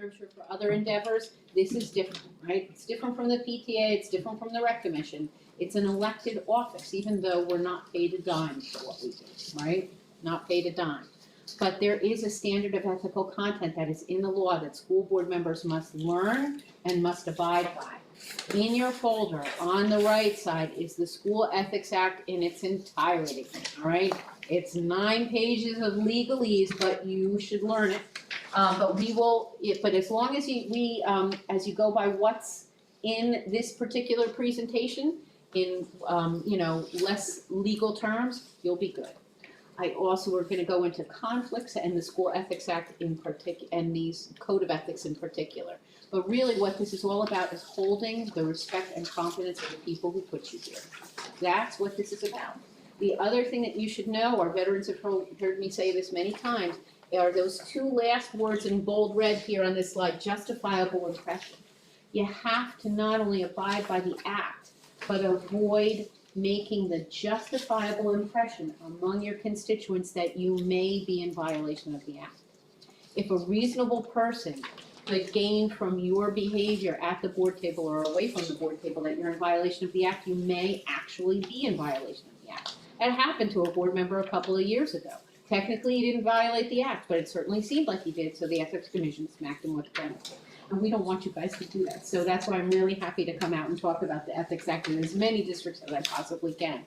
I'm sure for other endeavors, this is different, right? It's different from the PTA, it's different from the rec commission. It's an elected office, even though we're not paid a dime for what we do, right? Not paid a dime. But there is a standard of ethical content that is in the law that school board members must learn and must abide by. In your folder, on the right side, is the School Ethics Act in its entirety, all right? It's 9 pages of legalese, but you should learn it. But as long as as you go by what's in this particular presentation, in, less legal terms, you'll be good. I also are going to go into conflicts and the School Ethics Act in particular, and these Code of Ethics in particular. But really what this is all about is holding the respect and confidence of the people who put you here. That's what this is about. The other thing that you should know, our veterans have heard me say this many times, are those 2 last words in bold red here on this slide, justifiable impression. You have to not only abide by the act, but avoid making the justifiable impression among your constituents that you may be in violation of the act. If a reasonable person could gain from your behavior at the board table or away from the board table that you're in violation of the act, you may actually be in violation of the act. That happened to a board member a couple of years ago. Technically, he didn't violate the act, but it certainly seemed like he did, so the Ethics Commission smacked him with a penalty. And we don't want you guys to do that. So that's why I'm really happy to come out and talk about the Ethics Act in as many districts as I possibly can.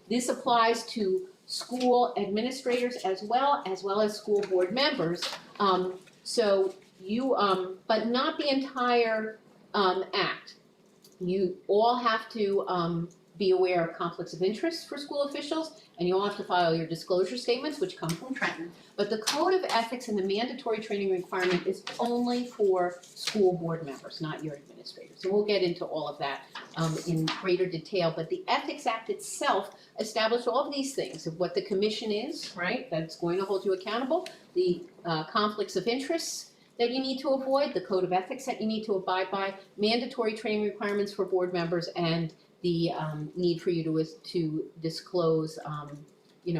This applies to school administrators as well as school board members. But not the entire act. You all have to be aware of conflicts of interest for school officials, and you all have to file your disclosure statements, which come from Trenton. But the Code of Ethics and the mandatory training requirement is only for school board members, not your administrators. So we'll get into all of that in greater detail. But the Ethics Act itself established all of these things of what the commission is, right? That's going to hold you accountable. The conflicts of interest that you need to avoid, the Code of Ethics that you need to abide by, mandatory training requirements for board members, and the need for you to disclose,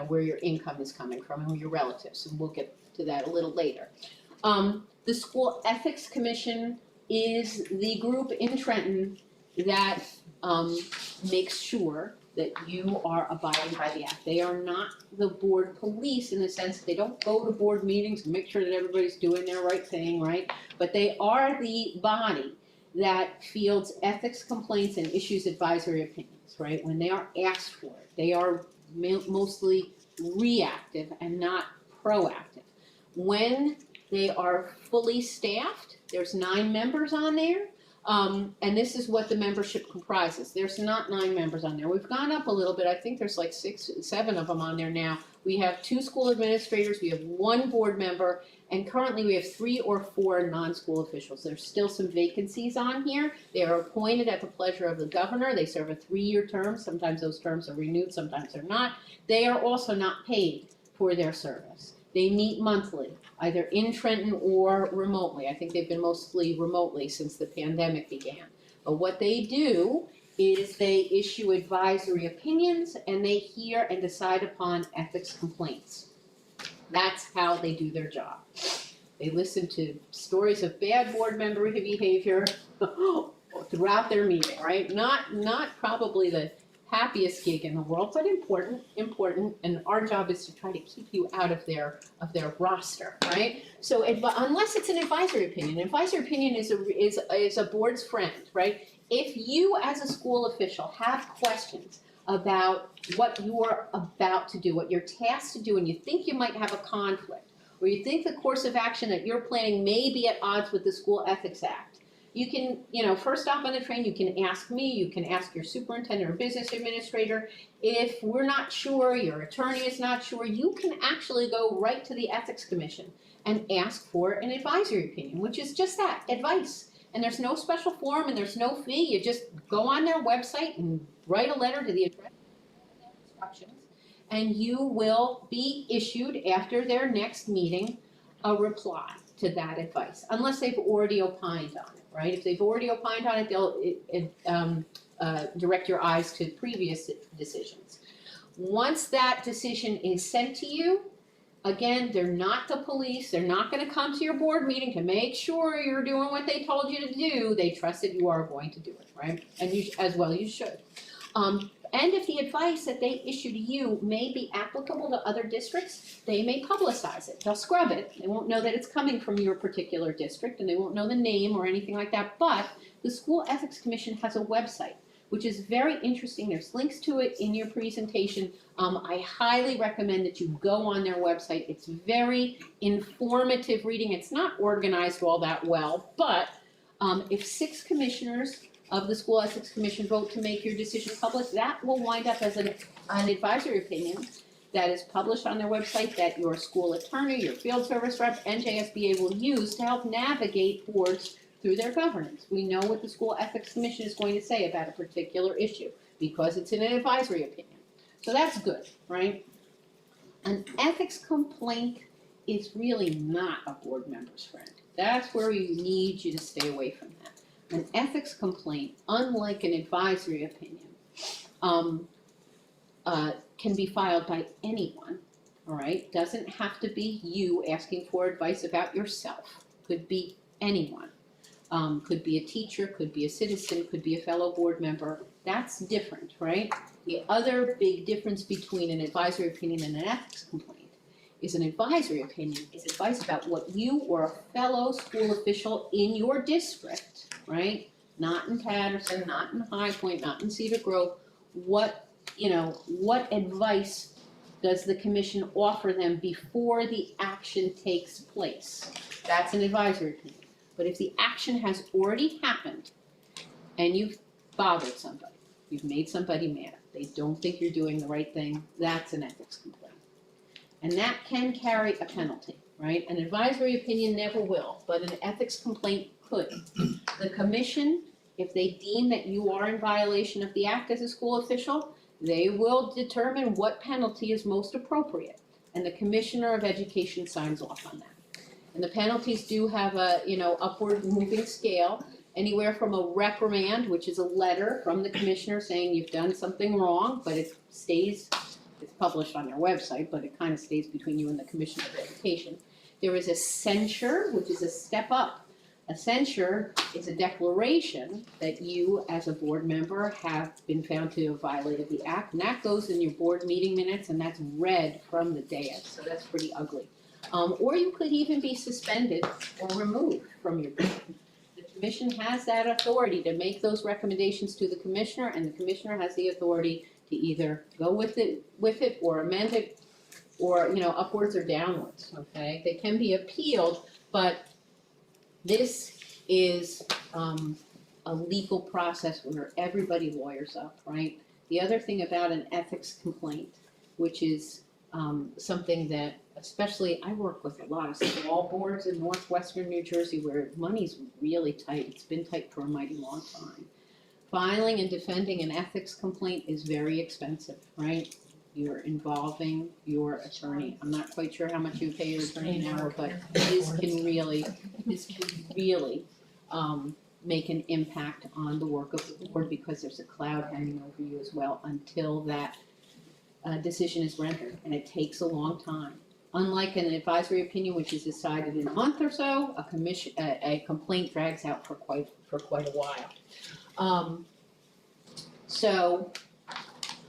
where your income is coming from and your relatives, and we'll get to that a little later. The School Ethics Commission is the group in Trenton that makes sure that you are abiding by the act. They are not the board police in the sense that they don't go to board meetings and make sure that everybody's doing their right thing, right? But they are the body that fields ethics complaints and issues advisory opinions, right? When they are asked for it, they are mostly reactive and not proactive. When they are fully staffed, there's 9 members on there, and this is what the membership comprises. There's not 9 members on there. We've gone up a little bit. I think there's like 6, 7 of them on there now. We have 2 school administrators, we have 1 board member, and currently we have 3 or 4 non-school officials. There's still some vacancies on here. They are appointed at the pleasure of the governor. They serve a 3-year term. Sometimes those terms are renewed, sometimes they're not. They are also not paid for their service. They meet monthly, either in Trenton or remotely. I think they've been mostly remotely since the pandemic began. But what they do is they issue advisory opinions and they hear and decide upon ethics complaints. That's how they do their job. They listen to stories of bad board member behavior throughout their meeting, right? Not probably the happiest gig in the world, but important, and our job is to try to keep you out of their roster, right? So unless it's an advisory opinion is a board's friend, right? If you as a school official have questions about what you're about to do, what you're tasked to do, and you think you might have a conflict, or you think the course of action that you're planning may be at odds with the School Ethics Act, you can, first stop on the train, you can ask me, you can ask your superintendent or business administrator. If we're not sure, your attorney is not sure, you can actually go right to the Ethics Commission and ask for an advisory opinion, which is just that, advice. And there's no special form and there's no fee. You just go on their website and write a letter to the address and instructions, and you will be issued after their next meeting a reply to that advice, unless they've already opined on it, right? If they've already opined on it, they'll direct your eyes to previous decisions. Once that decision is sent to you, Again, they're not the police. They're not going to come to your board meeting to make sure you're doing what they told you to do. They trust that you are going to do it, right? And you, as well you should. And if the advice that they issue to you may be applicable to other districts, they may publicize it. They'll scrub it. They won't know that it's coming from your particular district, and they won't know the name or anything like that. But the School Ethics Commission has a website, which is very interesting. There's links to it in your presentation. I highly recommend that you go on their website. It's very informative reading. It's not organized all that well, but if 6 commissioners of the School Ethics Commission vote to make your decision public, that will wind up as an advisory opinion that is published on their website that your school attorney, your field service rep, and JSBA will use to help navigate boards through their governance. We know what the School Ethics Commission is going to say about a particular issue because it's in an advisory opinion. So that's good, right? An ethics complaint is really not a board member's friend. That's where we need you to stay away from that. An ethics complaint, unlike an advisory opinion, can be filed by anyone, all right? Doesn't have to be you asking for advice about yourself. Could be anyone. Could be a teacher, could be a citizen, could be a fellow board member. That's different, right? The other big difference between an advisory opinion and an ethics complaint is an advisory opinion is advice about what you or a fellow school official in your district, right? Not in Patterson, not in High Point, not in Cedar Grove. What advice does the commission offer them before the action takes place? That's an advisory opinion. But if the action has already happened and you've bothered somebody, you've made somebody mad, they don't think you're doing the right thing, that's an ethics complaint. And that can carry a penalty, right? An advisory opinion never will, but an ethics complaint could. The commission, if they deem that you are in violation of the act as a school official, they will determine what penalty is most appropriate. And the Commissioner of Education signs off on that. And the penalties do have a, upward moving scale, anywhere from a reprimand, which is a letter from the commissioner saying you've done something wrong, but it stays, it's published on their website, but it kind of stays between you and the Commissioner of Education. There is a censure, which is a step up. A censure is a declaration that you, as a board member, have been found to have violated the act, and that goes in your board meeting minutes, and that's read from the dais, so that's pretty ugly. Or you could even be suspended or removed from your board. The commission has that authority to make those recommendations to the commissioner, and the commissioner has the authority to either go with it or amend it, or upwards or downwards. Okay, they can be appealed, but this is a legal process where everybody lawyers up, right? The other thing about an ethics complaint, which is something that, especially, I work with a lot of small boards in northwestern New Jersey where money's really tight. It's been tight for a mighty long time. Filing and defending an ethics complaint is very expensive, right? You're involving your attorney. I'm not quite sure how much you pay your attorney an hour, but this can really make an impact on the work of the board because there's a cloud hanging over you as well until that decision is rendered, and it takes a long time. Unlike an advisory opinion, which is decided in a month or so, a complaint drags out for quite a while. So,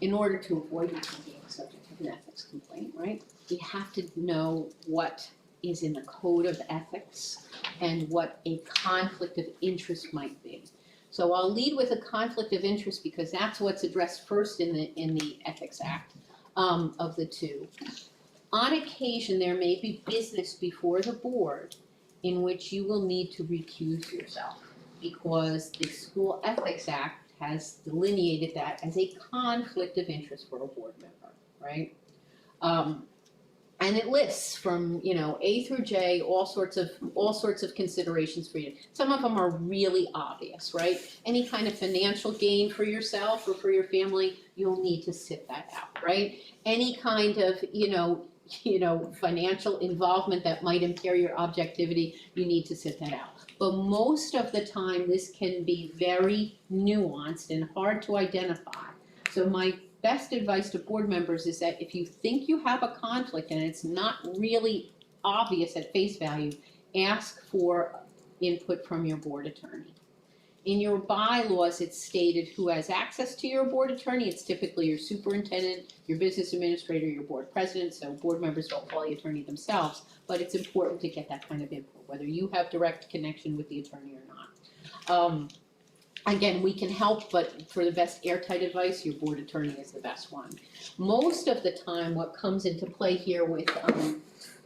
in order to avoid being subject to an ethics complaint, right, we have to know what is in the code of ethics and what a conflict of interest might be. So I'll lead with a conflict of interest because that's what's addressed first in the Ethics Act of the two. On occasion, there may be business before the board in which you will need to recuse yourself because the School Ethics Act has delineated that as a conflict of interest for a board member, right? And it lists from A through J all sorts of considerations for you. Some of them are really obvious, right? Any kind of financial gain for yourself or for your family, you'll need to sit that out, right? Any kind of financial involvement that might impair your objectivity, you need to sit that out. But most of the time, this can be very nuanced and hard to identify. So my best advice to board members is that if you think you have a conflict and it's not really obvious at face value, ask for input from your board attorney. In your bylaws, it's stated who has access to your board attorney. It's typically your superintendent, your business administrator, your board president, so board members don't call the attorney themselves, but it's important to get that kind of input, whether you have direct connection with the attorney or not. Again, we can help, but for the best airtight advice, your board attorney is the best one. Most of the time, what comes into play here with,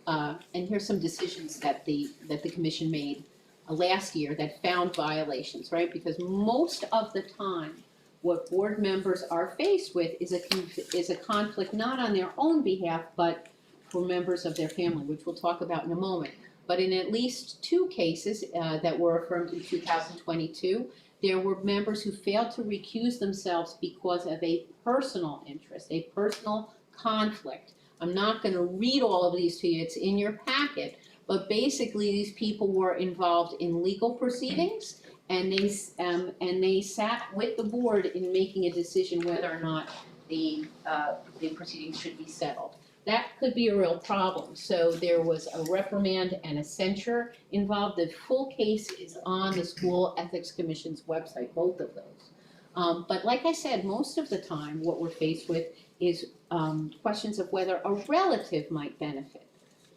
and here's some decisions that the commission made last year that found violations, right? Because most of the time, what board members are faced with is a conflict not on their own behalf, but for members of their family, which we'll talk about in a moment. But in at least 2 cases that were affirmed in 2022, there were members who failed to recuse themselves because of a personal interest, a personal conflict. I'm not going to read all of these to you, it's in your packet, but basically these people were involved in legal proceedings, and they sat with the board in making a decision whether or not the proceedings should be settled. That could be a real problem. So there was a reprimand and a censure involved. The full case is on the School Ethics Commission's website, both of those. But like I said, most of the time what we're faced with is questions of whether a relative might benefit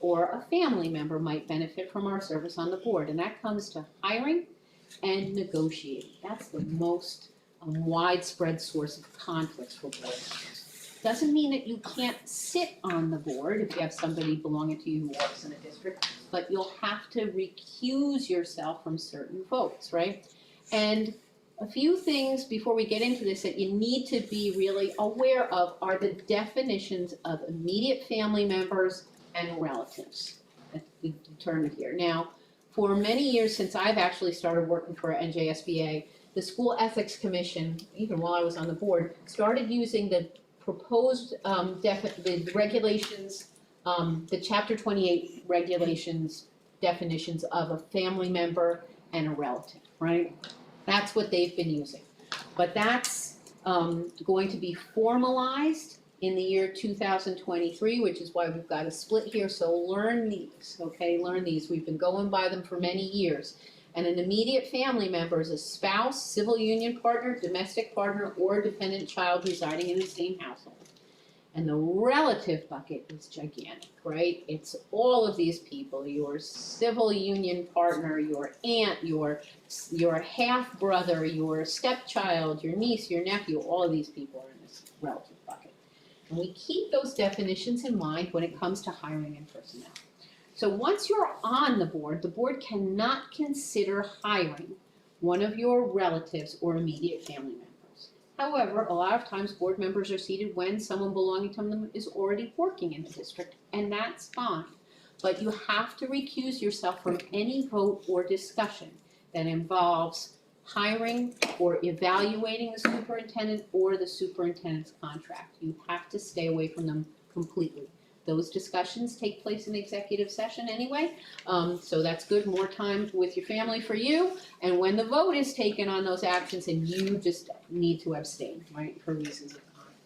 or a family member might benefit from our service on the board. And that comes to hiring and negotiating. That's the most widespread source of conflicts for board members. Doesn't mean that you can't sit on the board if you have somebody belonging to you who works in a district, but you'll have to recuse yourself from certain votes, right? And a few things before we get into this that you need to be really aware of are the definitions of immediate family members and relatives. That's the term here. Now, for many years since I've actually started working for NJSBA, the School Ethics Commission, even while I was on the board, started using the proposed the regulations, the Chapter 28 regulations definitions of a family member and a relative, right? That's what they've been using. But that's going to be formalized in the year 2023, which is why we've got a split here. So learn these, okay? Learn these. We've been going by them for many years. And an immediate family member is a spouse, civil union partner, domestic partner, or dependent child residing in the same household. And the relative bucket is gigantic, right? It's all of these people, your civil union partner, your aunt, your half-brother, your stepchild, your niece, your nephew, all of these people are in this relative bucket. And we keep those definitions in mind when it comes to hiring and personnel. So once you're on the board cannot consider hiring one of your relatives or immediate family members. However, a lot of times board members are seated when someone belonging to them is already working in the district, and that's fine. But you have to recuse yourself from any vote or discussion that involves hiring or evaluating the superintendent or the superintendent's contract. You have to stay away from them completely. Those discussions take place in executive session anyway, so that's good, more time with your family for you. And when the vote is taken on those actions, and you just need to abstain, right, for reasons of conflict.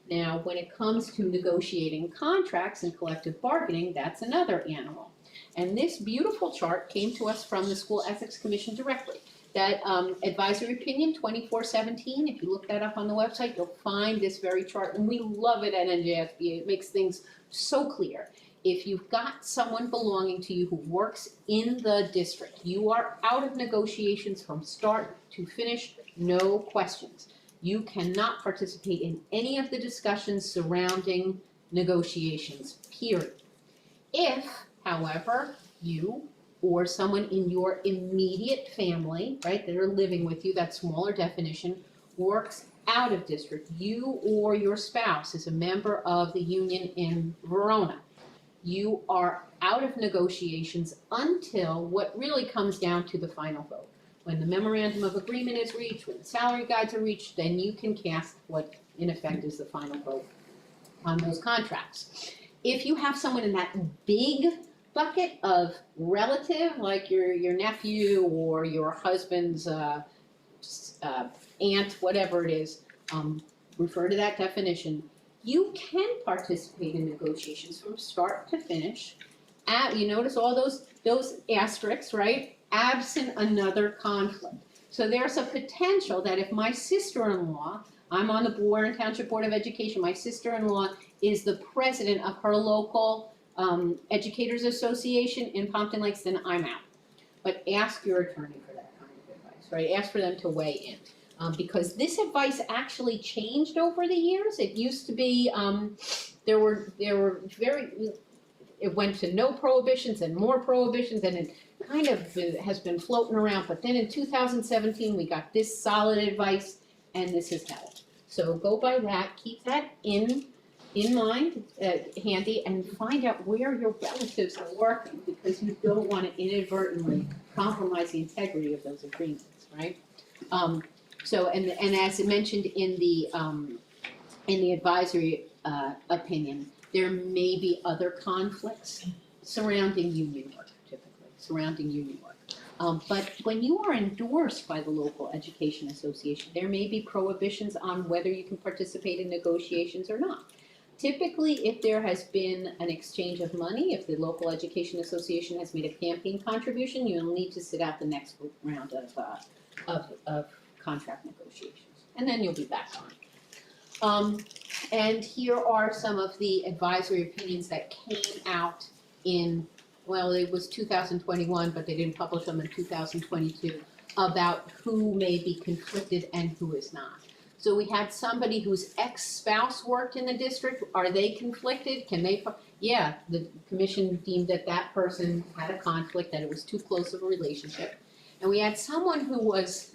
Now, when it comes to negotiating contracts and collective bargaining, that's another animal. And this beautiful chart came to us from the School Ethics Commission directly. That advisory opinion 2417, if you look that up on the website, you'll find this very chart, and we love it at NJSBA. It makes things so clear. If you've got someone belonging to you who works in the district, you are out of negotiations from start to finish, no questions. You cannot participate in any of the discussions surrounding negotiations, period. If, however, you or someone in your immediate family, right, that are living with you, that smaller definition, works out of district, you or your spouse is a member of the union in Verona, you are out of negotiations until what really comes down to the final vote. When the memorandum of agreement is reached, when the salary guides are reached, then you can cast what in effect is the final vote on those contracts. If you have someone in that big bucket of relative, like your nephew or your husband's aunt, whatever it is, refer to that definition. You can participate in negotiations from start to finish. You notice all those asterisks, right? Absent another conflict. So there's a potential that if my sister-in-law, I'm on the Warren Township Board of Education, my sister-in-law is the president of her local Educators Association in Pompton Lakes, then I'm out. But ask your attorney for that kind of advice, right? Ask for them to weigh in. Because this advice actually changed over the years. It used to be, there were it went to no prohibitions and more prohibitions, and it kind of has been floating around. But then in 2017, we got this solid advice, and this has held. So go by that, keep that in mind, handy, and find out where your relatives are working, because you don't want to inadvertently compromise the integrity of those agreements, right? So, and as mentioned in the advisory opinion, there may be other conflicts surrounding union work, typically, surrounding union work. But when you are endorsed by the local education association, there may be prohibitions on whether you can participate in negotiations or not. Typically, if there has been an exchange of money, if the local education association has made a campaign contribution, you'll need to sit out the next round of contract negotiations, and then you'll be back on. And here are some of the advisory opinions that came out in, well, it was 2021, but they didn't publish them in 2022, about who may be conflicted and who is not. So we had somebody whose ex-spouse worked in the district. Are they conflicted? Can they? Yeah, the commission deemed that that person had a conflict, that it was too close of a relationship. And we had someone who was,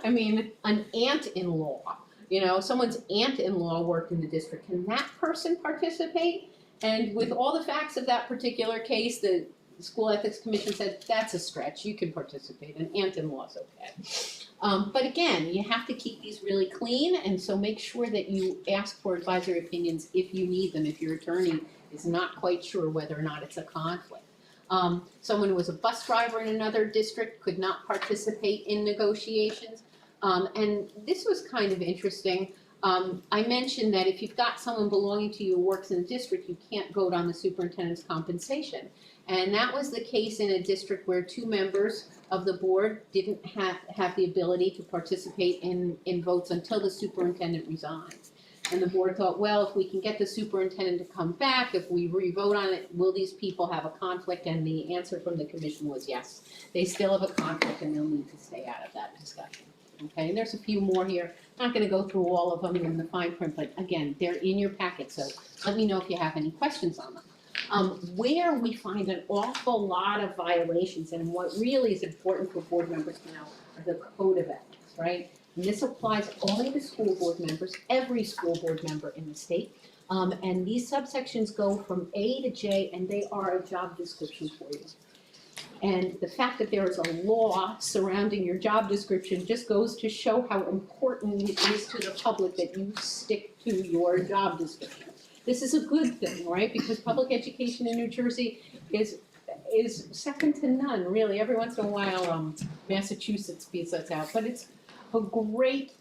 I mean, an aunt-in-law. You know, someone's aunt-in-law worked in the district. Can that person participate? And with all the facts of that particular case, the School Ethics Commission said, that's a stretch. You can participate. An aunt-in-law's okay. But again, you have to keep these really clean, and so make sure that you ask for advisory opinions if you need them, if your attorney is not quite sure whether or not it's a conflict. Someone who was a bus driver in another district could not participate in negotiations. And this was kind of interesting. I mentioned that if you've got someone belonging to you who works in the district, you can't vote on the superintendent's compensation. And that was the case in a district where 2 members of the board didn't have the ability to participate in votes until the superintendent resigned. And the board thought, well, if we can get the superintendent to come back, if we re-vote on it, will these people have a conflict? And the answer from the commission was yes. They still have a conflict, and they'll need to stay out of that discussion. Okay, and there's a few more here. I'm not going to go through all of them in the fine print, but again, they're in your packet, so let me know if you have any questions on them. Where we find an awful lot of violations, and what really is important for board members to know, are the code of ethics, right? And this applies only to school board members, every school board member in the state. And these subsections go from A to J, and they are a job description for you. And the fact that there is a law surrounding your job description just goes to show how important it is to the public that you stick to your job description. This is a good thing, right? Because public education in New Jersey is second to none, really. Every once in a while, Massachusetts beats us out, but it's a great,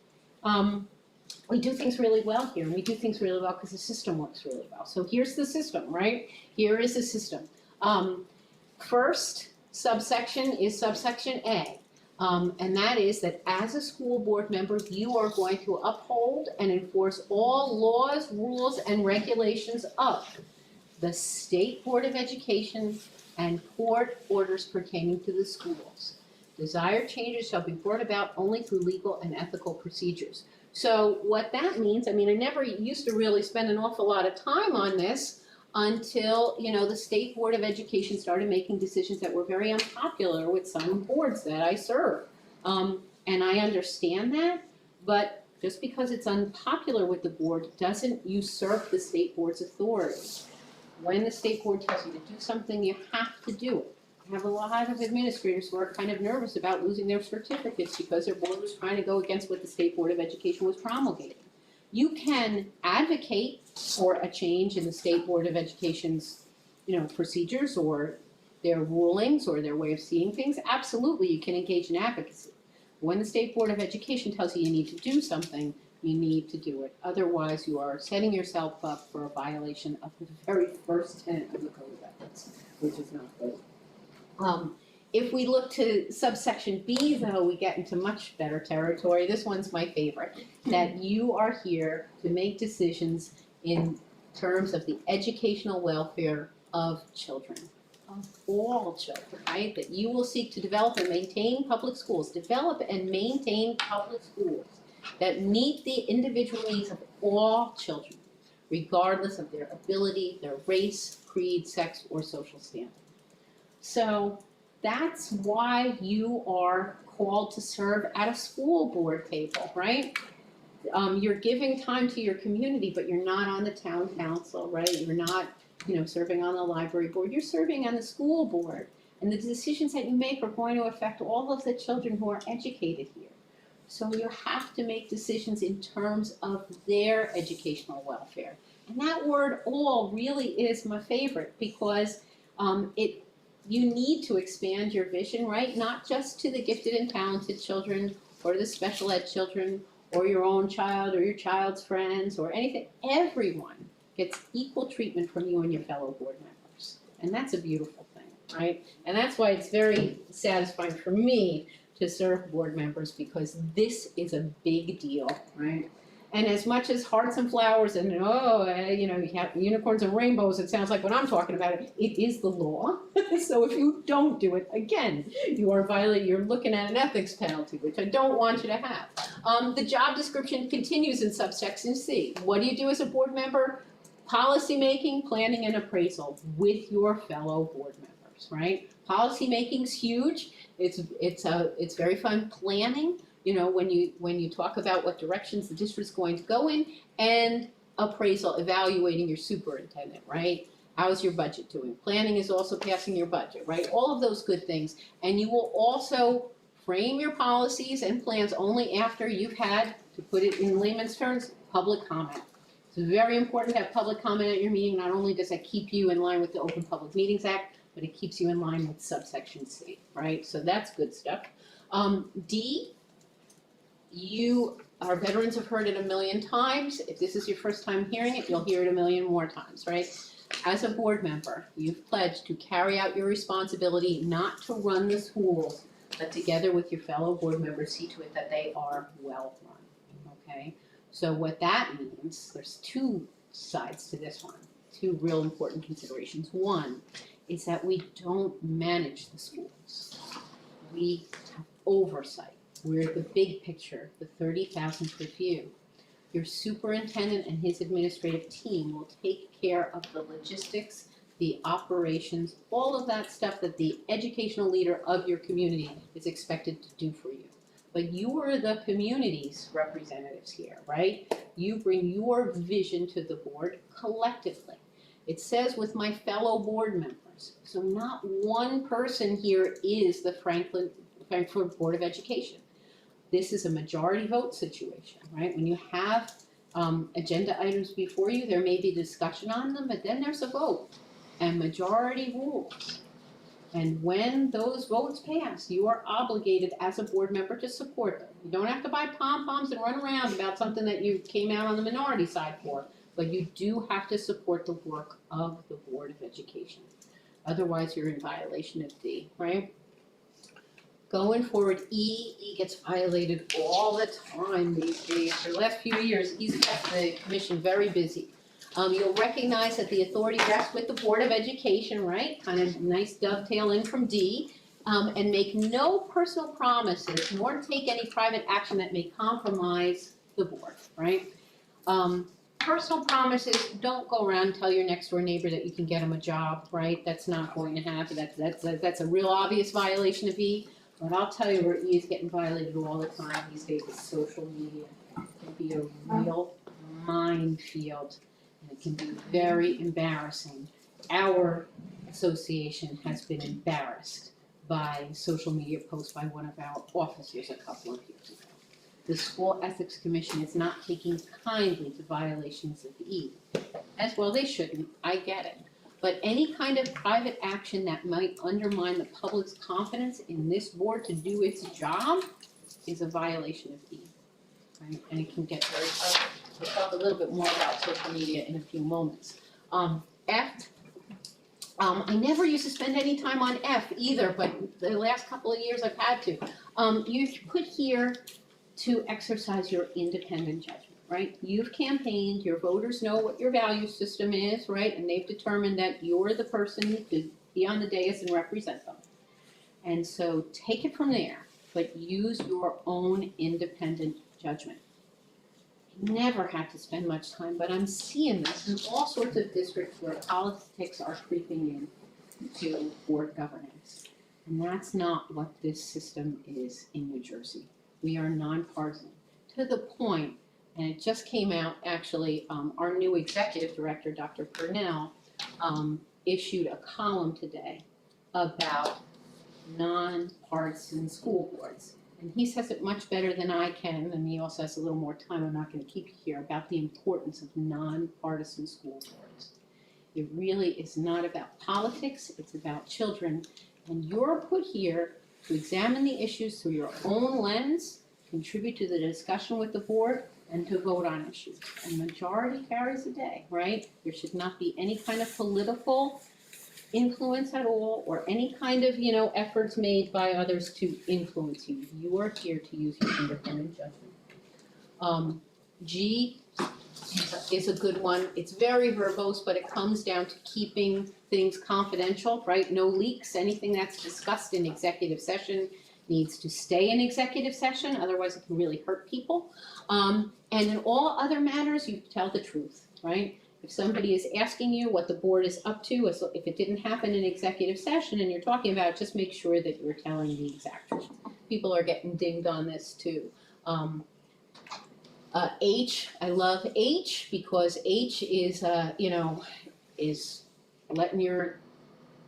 we do things really well here, and we do things really well because the system works really well. So here's the system, right? Here is the system. First subsection is subsection A, and that is that as a school board member, you are going to uphold and enforce all laws, rules, and regulations of the State Board of Education and court orders pertaining to the schools. Desired changes shall be brought about only through legal and ethical procedures. So what that means, I mean, I never used to really spend an awful lot of time on this until, you know, the State Board of Education started making decisions that were very unpopular with some boards that I serve. And I understand that, but just because it's unpopular with the board doesn't usurp the State Board's authority. When the State Board tells you to do something, you have to do it. I have a lot of administrators who are kind of nervous about losing their certificates because their board was trying to go against what the State Board of Education was promulgating. You can advocate for a change in the State Board of Education's, you know, procedures or their rulings or their way of seeing things. Absolutely, you can engage in advocacy. When the State Board of Education tells you you need to do something, you need to do it. Otherwise, you are setting yourself up for a violation of the very first tenet of the Code of Ethics, which is not good. If we look to subsection B, though, we get into much better territory. This one's my favorite, that you are here to make decisions in terms of the educational welfare of children, of all children, right? That you will seek to develop and maintain public schools, develop and maintain public schools that meet the individual needs of all children, regardless of their ability, their race, creed, sex, or social standing. So that's why you are called to serve at a school board table, right? You're giving time to your community, but you're not on the town council, right? You're not, serving on the library board. You're serving on the school board. And the decisions that you make are going to affect all of the children who are educated here. So you have to make decisions in terms of their educational welfare. And that word "all" really is my favorite, because you need to expand your vision, right? Not just to the gifted and talented children or the special ed children or your own child or your child's friends or anything. Everyone gets equal treatment from you and your fellow board members. And that's a beautiful thing, right? And that's why it's very satisfying for me to serve board members, because this is a big deal, right? And as much as hearts and flowers and, you have unicorns and rainbows, it sounds like when I'm talking about it, it is the law. So if you don't do it, again, you are violating, you're looking at an ethics penalty, which I don't want you to have. The job description continues in subsection C. What do you do as a board member? Policy making, planning, and appraisal with your fellow board members, right? Policy making's huge. It's very fun planning. When you talk about what directions the district's going to go in, and appraisal, evaluating your superintendent, right? How's your budget doing? Planning is also passing your budget, right? All of those good things. And you will also frame your policies and plans only after you've had, to put it in layman's terms, public comment. It's very important to have public comment at your meeting. Not only does that keep you in line with the Open Public Meetings Act, but it keeps you in line with subsection C, right? So that's good stuff. D, our veterans have heard it a million times. If this is your first time hearing it, you'll hear it a million more times, right? As a board member, you've pledged to carry out your responsibility not to run the schools, but together with your fellow board members, see to it that they are well run, okay? So what that means, there's two sides to this one, two real important considerations. One is that we don't manage the schools. We have oversight. We're the big picture, the 30,000-foot view. Your superintendent and his administrative team will take care of the logistics, the operations, all of that stuff that the educational leader of your community is expected to do for you. But you are the community's representatives here, right? You bring your vision to the board collectively. It says with my fellow board members. So not one person here is the Frankford Board of Education. This is a majority vote situation, right? When you have agenda items before you, there may be discussion on them, but then there's a vote, and majority rules. And when those votes pass, you are obligated as a board member to support them. You don't have to buy pom-poms and run around about something that you came out on the minority side for, but you do have to support the work of the Board of Education. Otherwise, you're in violation of D, right? Going forward, E gets violated all the time these days. For the last few years, E's kept the commission very busy. You'll recognize that the authority rests with the Board of Education, right? Kind of nice dovetail in from D. And make no personal promises, nor take any private action that may compromise the board, right? Personal promises, don't go around and tell your next door neighbor that you can get them a job, right? That's not going to happen. That's a real obvious violation of E. But I'll tell you where E is getting violated all the time these days is social media. It can be a real minefield, and it can be very embarrassing. Our association has been embarrassed by social media posts by one of our officers a couple of years ago. The School Ethics Commission is not taking kindly to violations of E. As well they shouldn't, I get it. But any kind of private action that might undermine the public's confidence in this board to do its job is a violation of E. right? And it can get very ugly. We'll talk a little bit more about social media in a few moments. F, I never used to spend any time on F either, but the last couple of years I've had to. You put here to exercise your independent judgment, right? You've campaigned, your voters know what your value system is, right? And they've determined that you're the person to be on the dais and represent them. And so take it from there, but use your own independent judgment. Never had to spend much time, but I'm seeing this in all sorts of districts where politics are creeping in to board governance. And that's not what this system is in New Jersey. We are nonpartisan to the point, and it just came out actually, our new executive director, Dr. Purnell, issued a column today about nonpartisan school boards. And he says it much better than I can, and he also has a little more time, I'm not going to keep you here, about the importance of nonpartisan school boards. It really is not about politics, it's about children, and you're put here to examine the issues through your own lens, contribute to the discussion with the board, and to vote on issues. And majority carries the day, right? There should not be any kind of political influence at all, or any kind of, efforts made by others to influence you. You are here to use your independent judgment. G is a good one. It's very verbose, but it comes down to keeping things confidential, right? No leaks. Anything that's discussed in executive session needs to stay in executive session, otherwise it can really hurt people. And in all other matters, you tell the truth, right? If somebody is asking you what the board is up to, if it didn't happen in executive session and you're talking about it, just make sure that you're telling the exact truth. People are getting dinged on this too. H, I love H because H is, is letting your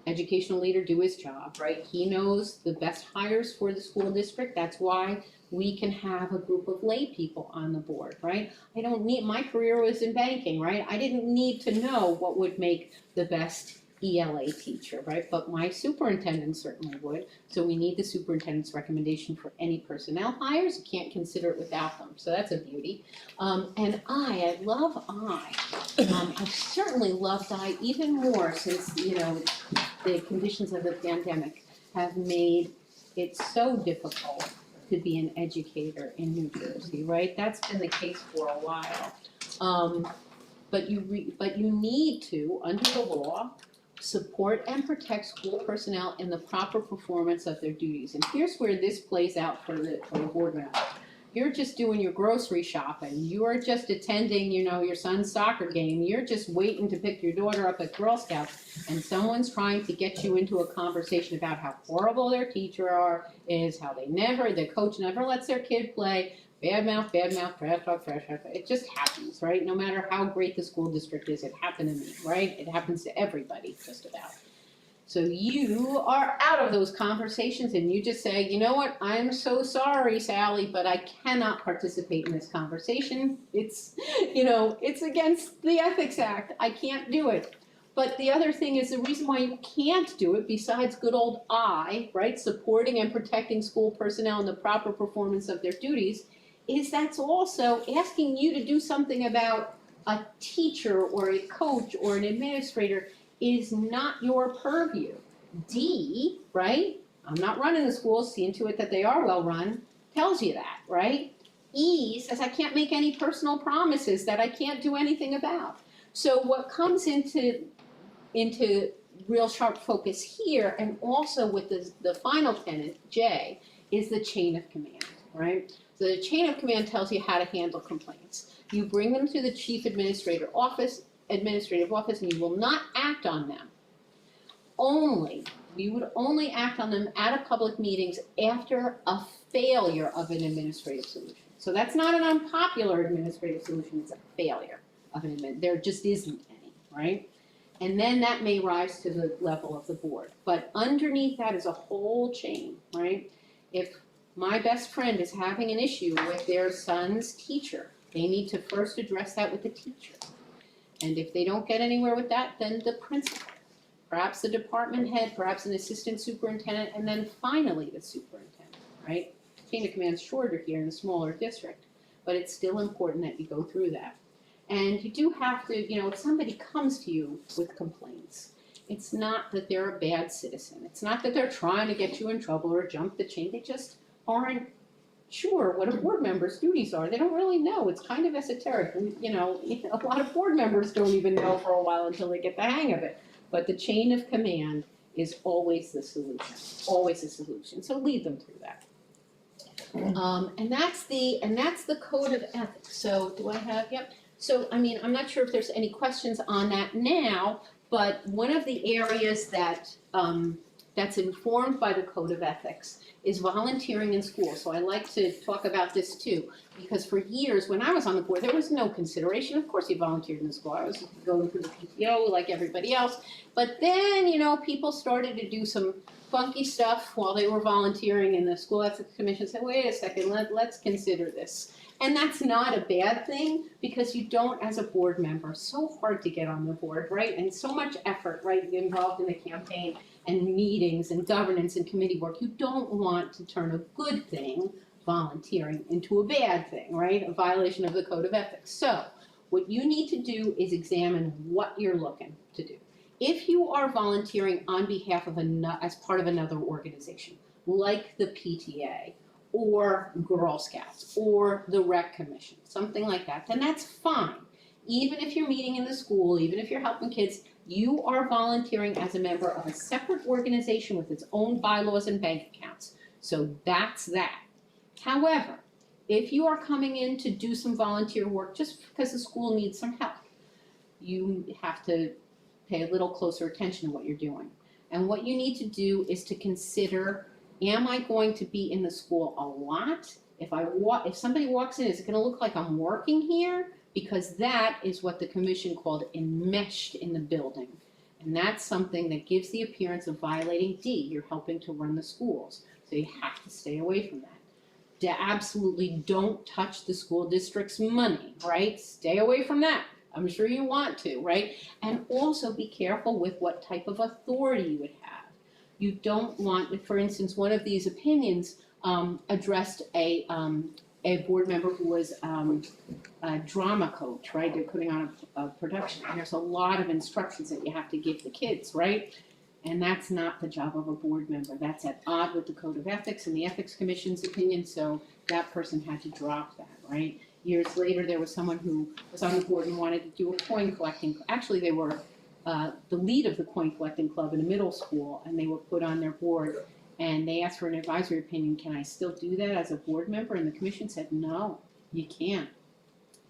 educational leader do his job, right? He knows the best hires for the school district. That's why we can have a group of lay people on the board, right? My career was in banking, right? I didn't need to know what would make the best ELA teacher, right? But my superintendent certainly would. So we need the superintendent's recommendation for any personnel hires. You can't consider it without them. So that's a beauty. And I love I. I've certainly loved I even more since, the conditions of the pandemic have made it so difficult to be an educator in New Jersey, right? That's been the case for a while. But you need to, under the law, support and protect school personnel in the proper performance of their duties. And here's where this plays out for the board member. You're just doing your grocery shopping. You're just attending, your son's soccer game. You're just waiting to pick your daughter up at Girl Scouts, and someone's trying to get you into a conversation about how horrible their teacher is, how the coach never lets their kid play. Bad mouth, trash talk. It just happens, right? No matter how great the school district is, it happened to me, right? It happens to everybody, just about. So you are out of those conversations and you just say, you know what, I'm so sorry, Sally, but I cannot participate in this conversation. It's against the Ethics Act. I can't do it. But the other thing is, the reason why you can't do it, besides good old I, right, supporting and protecting school personnel in the proper performance of their duties, is that's also asking you to do something about a teacher or a coach or an administrator is not your purview. D, right, I'm not running the schools, seeing to it that they are well run, tells you that, right? E says I can't make any personal promises that I can't do anything about. So what comes into real sharp focus here, and also with the final tenet, J, is the chain of command, right? So the chain of command tells you how to handle complaints. You bring them to the chief administrative office, and you will not act on them. You would only act on them at a public meetings after a failure of an administrative solution. So that's not an unpopular administrative solution, it's a failure of an administrative. There just isn't any, right? And then that may rise to the level of the board. But underneath that is a whole chain, right? If my best friend is having an issue with their son's teacher, they need to first address that with the teacher. And if they don't get anywhere with that, then the principal, perhaps the department head, perhaps an assistant superintendent, and then finally the superintendent, right? Chain of command's shorter here in a smaller district. but it's still important that you go through that. And you do have to, if somebody comes to you with complaints, it's not that they're a bad citizen. It's not that they're trying to get you in trouble or jump the chain. They just aren't sure what a board member's duties are. They don't really know. It's kind of esoteric. A lot of board members don't even know for a while until they get the hang of it. But the chain of command is always the solution, always the solution. So lead them through that. And that's the code of ethics. So do I have, yep. So, I'm not sure if there's any questions on that now, but one of the areas that, that's informed by the code of ethics is volunteering in school. So I like to talk about this too, because for years when I was on the board, there was no consideration. Of course you volunteered in the school. I was going through the PTO like everybody else. But then, people started to do some funky stuff while they were volunteering, and the School Ethics Commission said, wait a second, let's consider this. And that's not a bad thing, because you don't, as a board member, so hard to get on the board, right? And so much effort, right, involved in the campaign and meetings and governance and committee work. You don't want to turn a good thing, volunteering, into a bad thing, right? A violation of the code of ethics. So what you need to do is examine what you're looking to do. If you are volunteering on behalf of as part of another organization, like the PTA, or Girl Scouts, or the Rec Commission, something like that, then that's fine. Even if you're meeting in the school, even if you're helping kids, you are volunteering as a member of a separate organization with its own bylaws and bank accounts. So that's that. However, if you are coming in to do some volunteer work just because the school needs some help, you have to pay a little closer attention to what you're doing. And what you need to do is to consider, am I going to be in the school a lot? If somebody walks in, is it going to look like I'm working here? Because that is what the commission called enmeshed in the building. And that's something that gives the appearance of violating D. You're helping to run the schools. So you have to stay away from that. Absolutely don't touch the school district's money, right? Stay away from that. I'm sure you want to, right? And also be careful with what type of authority you would have. You don't want, for instance, one of these opinions addressed a board member who was a drama coach, right? They're putting on a production, and there's a lot of instructions that you have to give the kids, right? And that's not the job of a board member. That's at odds with the Code of Ethics and the Ethics Commission's opinion, so that person had to drop that, right? Years later, there was someone who was on the board and wanted to do a coin collecting. Actually, they were the lead of the coin collecting club in a middle school, and they were put on their board. And they asked for an advisory opinion, can I still do that as a board member? And the commission said, no, you can't.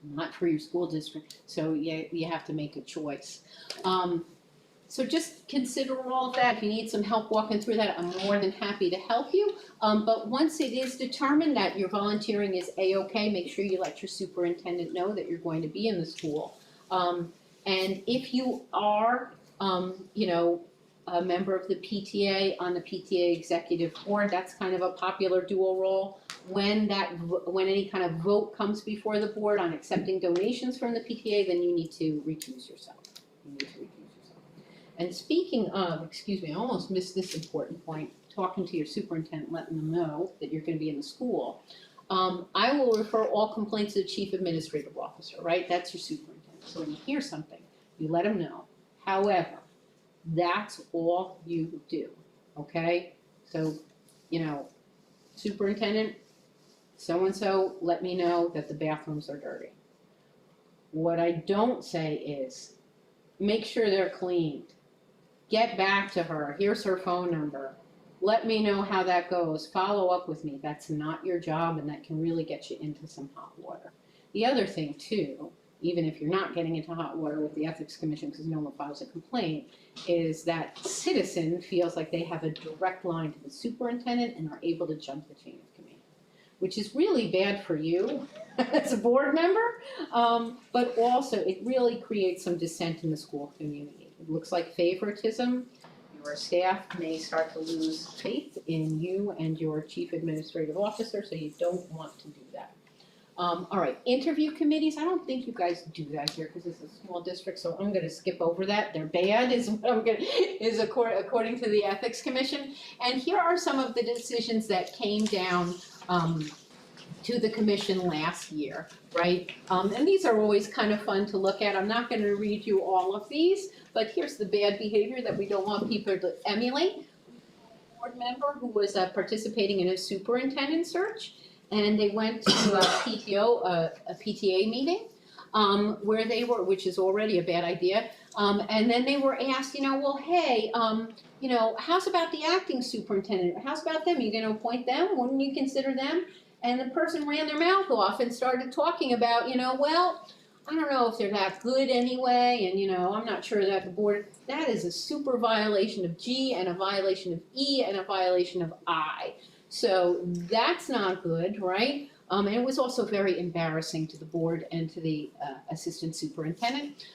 Not for your school district. So you have to make a choice. So just consider all of that. If you need some help walking through that, I'm more than happy to help you. But once it is determined that your volunteering is A-OK, make sure you let your superintendent know that you're going to be in the school. And if you are, a member of the PTA on the PTA executive board, that's kind of a popular dual role. When any kind of vote comes before the board on accepting donations from the PTA, then you need to recuse yourself. And speaking of, I almost missed this important point, talking to your superintendent, letting them know that you're going to be in the school. I will refer all complaints to the chief administrative officer, right? That's your superintendent. So when you hear something, you let them know. However, that's all you do, okay? So, superintendent, so-and-so, let me know that the bathrooms are dirty. What I don't say is, make sure they're cleaned. Get back to her. Here's her phone number. Let me know how that goes. Follow up with me. That's not your job, and that can really get you into some hot water. The other thing, too, even if you're not getting into hot water with the Ethics Commission because no one files a complaint, is that citizen feels like they have a direct line to the superintendent and are able to jump the chain of command, which is really bad for you as a board member, but also it really creates some dissent in the school community. It looks like favoritism. Your staff may start to lose faith in you and your chief administrative officer, so you don't want to do that. All right, interview committees. I don't think you guys do that here because it's a small district, so I'm going to skip over that. They're bad, according to the Ethics Commission. And here are some of the decisions that came down to the commission last year, right? And these are always kind of fun to look at. I'm not going to read you all of these, but here's the bad behavior that we don't want people to emulate. Board member who was participating in a superintendent search, and they went to a PTA meeting, where they were, which is already a bad idea. And then they were asked, well, hey, how's about the acting superintendent? How's about them? Are you going to appoint them? Wouldn't you consider them? And the person ran their mouth off and started talking about, well, I don't know if they're that good anyway, and I'm not sure that the board, that is a super violation of G and a violation of E and a violation of I. So that's not good, right? And it was also very embarrassing to the board and to the assistant superintendent.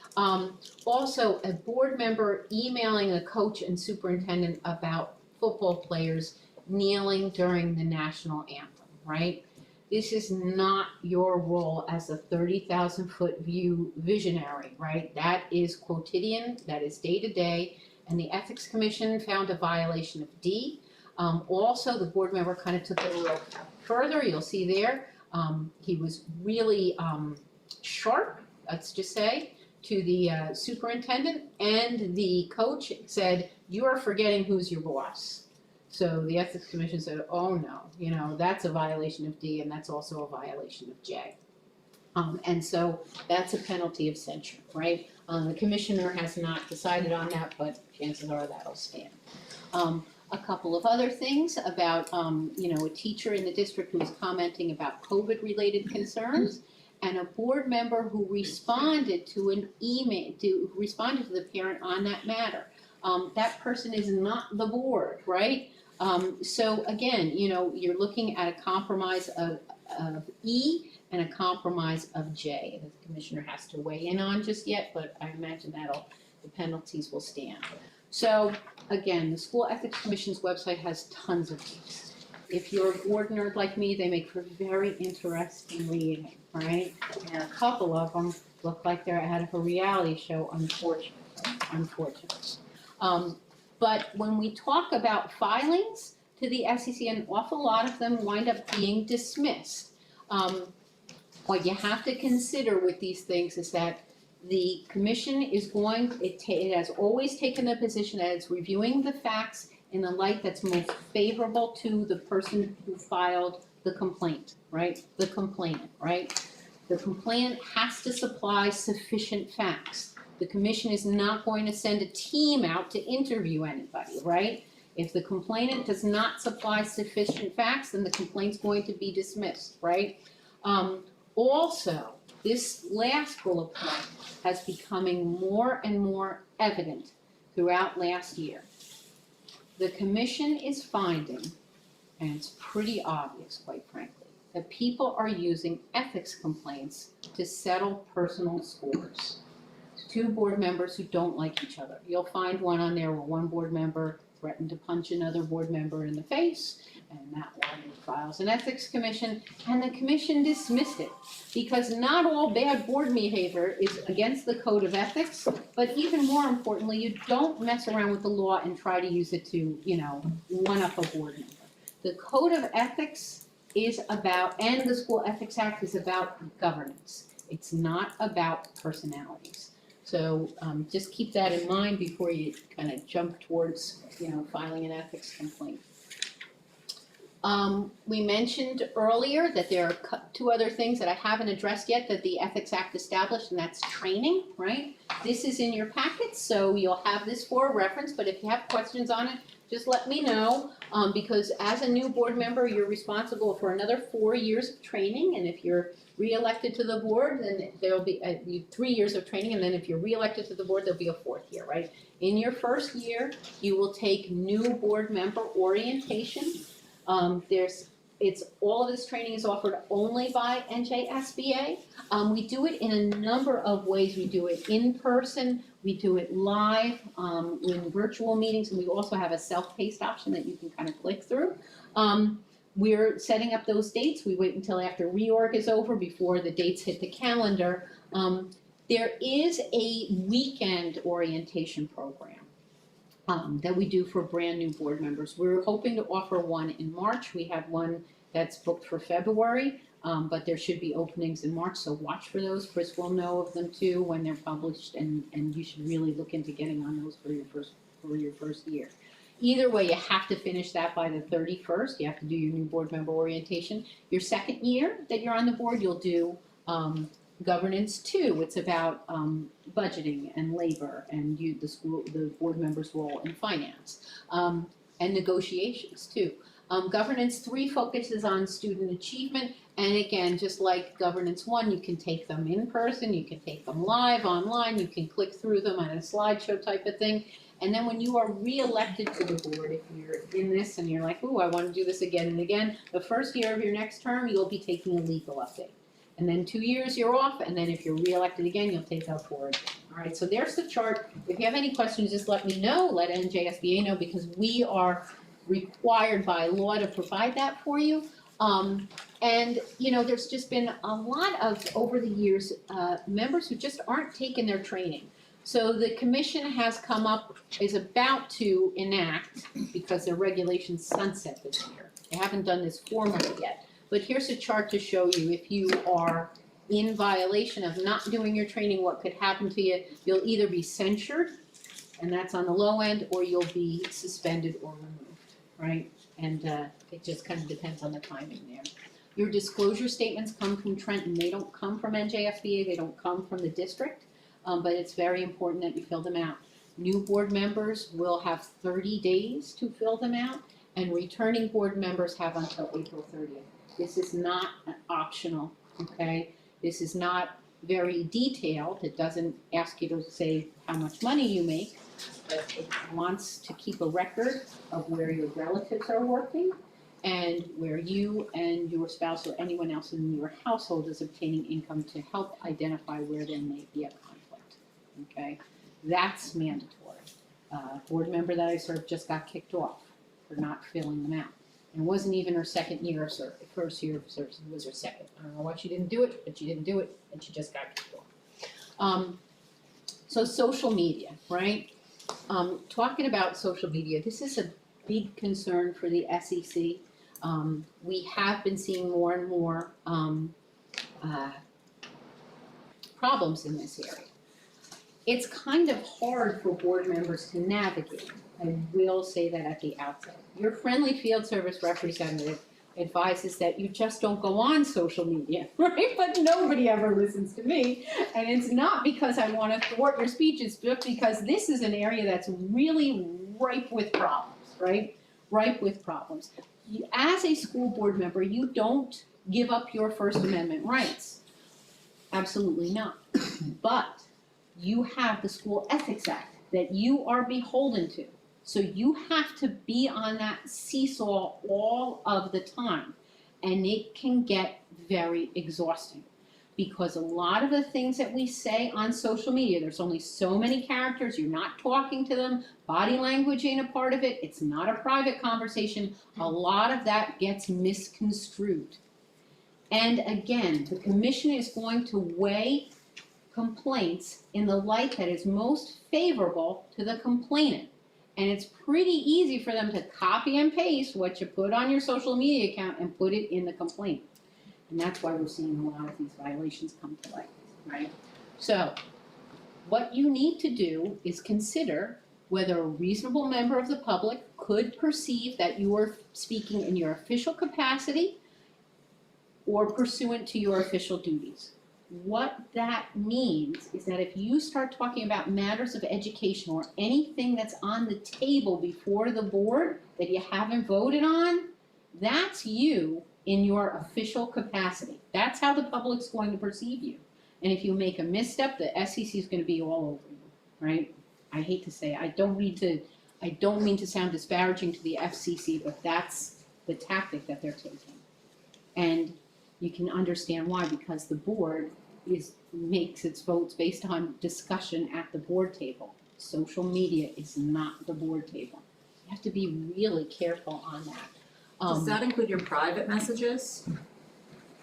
Also, a board member emailing a coach and superintendent about football players kneeling during the national anthem, right? This is not your role as a 30,000-foot view visionary, right? That is quotidian, that is day-to-day, and the Ethics Commission found a violation of D. Also, the board member kind of took it a little further. You'll see there, he was really sharp, let's just say, to the superintendent, and the coach said, "You are forgetting who's your boss." So the Ethics Commission said, oh no, that's a violation of D, and that's also a violation of J. And so that's a penalty of censure, right? The commissioner has not decided on that, but chances are that'll stand. A couple of other things about, a teacher in the district who was commenting about COVID-related concerns, and a board member who responded to an email, responded to the parent on that matter. That person is not the board, right? So again, you're looking at a compromise of E and a compromise of J. The commissioner has to weigh in on just yet, but I imagine the penalties will stand. So again, the School Ethics Commission's website has tons of these. If you're a board nerd like me, they make for very interesting reading, right? And a couple of them look like they're out of a reality show, unfortunately. But when we talk about filings to the SEC, an awful lot of them wind up being dismissed. What you have to consider with these things is that the commission is it has always taken the position that it's reviewing the facts in the light that's most favorable to the person who filed the complaint, right? The complainant, right? The complainant has to supply sufficient facts. The commission is not going to send a team out to interview anybody, right? If the complainant does not supply sufficient facts, then the complaint's going to be dismissed, right? Also, this last bullet point has becoming more and more evident throughout last year. The commission is finding, and it's pretty obvious, quite frankly, that people are using ethics complaints to settle personal scores. Two board members who don't like each other. You'll find one on there where one board member threatened to punch another board member in the face, and that one files an ethics commission, and the commission dismissed it because not all bad board behavior is against the code of ethics, but even more importantly, you don't mess around with the law and try to use it to, one up a board member. The code of ethics is about, and the School Ethics Act is about governance. It's not about personalities. So just keep that in mind before you kind of jump towards, filing an ethics complaint. We mentioned earlier that there are two other things that I haven't addressed yet that the Ethics Act established, and that's training, right? This is in your packets, so you'll have this for reference, but if you have questions on it, just let me know, because as a new board member, you're responsible for another 4 years of training, and if you're re-elected to the board, then there'll be 3 years of training, and then if you're re-elected to the board, there'll be a 4th year, right? In your first year, you will take new board member orientation. All of this training is offered only by NJSBA. We do it in a number of ways. We do it in person, we do it live, in virtual meetings, and we also have a self-paced option that you can kind of click through. We're setting up those dates. We wait until after reorg is over before the dates hit the calendar. There is a weekend orientation program that we do for brand new board members. We're hoping to offer one in March. We have one that's booked for February, but there should be openings in March, so watch for those. Chris will know of them too when they're published, and you should really look into getting on those for your first year. Either way, you have to finish that by the 31st. You have to do your new board member orientation. Your second year that you're on the board, you'll do governance 2. It's about budgeting and labor and the board member's role in finance, and negotiations too. Governance 3 focuses on student achievement, and again, just like governance 1, you can take them in person, you can take them live online, you can click through them on a slideshow type of thing. And then when you are re-elected to the board, if you're in this and you're like, ooh, I want to do this again and again, the first year of your next term, you'll be taking a legal update. And then 2 years, you're off, and then if you're re-elected again, you'll take out 4 again. All right, so there's the chart. If you have any questions, just let me know, let NJSBA know, because we are required by law to provide that for you. And, you know, there's just been a lot of, over the years, members who just aren't taking their training. So the commission has come up, is about to enact, because their regulations sunset this year. They haven't done this formally yet. But here's a chart to show you if you are in violation of not doing your training, what could happen to you. You'll either be censured, and that's on the low end, or you'll be suspended or removed, right? And it just kind of depends on the timing there. Your disclosure statements come from Trenton. They don't come from NJSBA. They don't come from the district. But it's very important that you fill them out. New board members will have 30 days to fill them out, and returning board members have until April 30th. This is not optional, okay? This is not very detailed. It doesn't ask you to say how much money you make, but it wants to keep a record of where your relatives are working and where you and your spouse or anyone else in your household is obtaining income to help identify where there may be a conflict, okay? That's mandatory. Board member that I served just got kicked off for not filling them out. And it wasn't even her second year of service, first year of service, it was her second. I don't know why she didn't do it, but she didn't do it, and she just got kicked off. So social media, right? Talking about social media, this is a big concern for the SEC. We have been seeing more and more problems in this area. It's kind of hard for board members to navigate. I will say that at the outset. Your friendly field service representative advises that you just don't go on social media, right? But nobody ever listens to me. And it's not because I want to thwart your speech, it's just because this is an area that's really ripe with problems, right? Ripe with problems. As a school board member, you don't give up your First Amendment rights. Absolutely not. But you have the School Ethics Act that you are beholden to. So you have to be on that seesaw all of the time. And it can get very exhausting. Because a lot of the things that we say on social media, there's only so many characters, you're not talking to them, body language ain't a part of it, it's not a private conversation. A lot of that gets misconstrued. And again, the commission is going to weigh complaints in the light that is most favorable to the complainant. And it's pretty easy for them to copy and paste what you put on your social media account and put it in the complaint. And that's why we're seeing a lot of these violations come to light, right? So, what you need to do is consider whether a reasonable member of the public could perceive that you are speaking in your official capacity or pursuant to your official duties. What that means is that if you start talking about matters of education or anything that's on the table before the board that you haven't voted on, that's you in your official capacity. That's how the public's going to perceive you. And if you make a misstep, the SEC is going to be all over you, right? I hate to say it. I don't mean to sound disparaging to the FCC, but that's the tactic that they're taking. And you can understand why, because the board makes its votes based on discussion at the board table. Social media is not the board table. You have to be really careful on that. Does that include your private messages?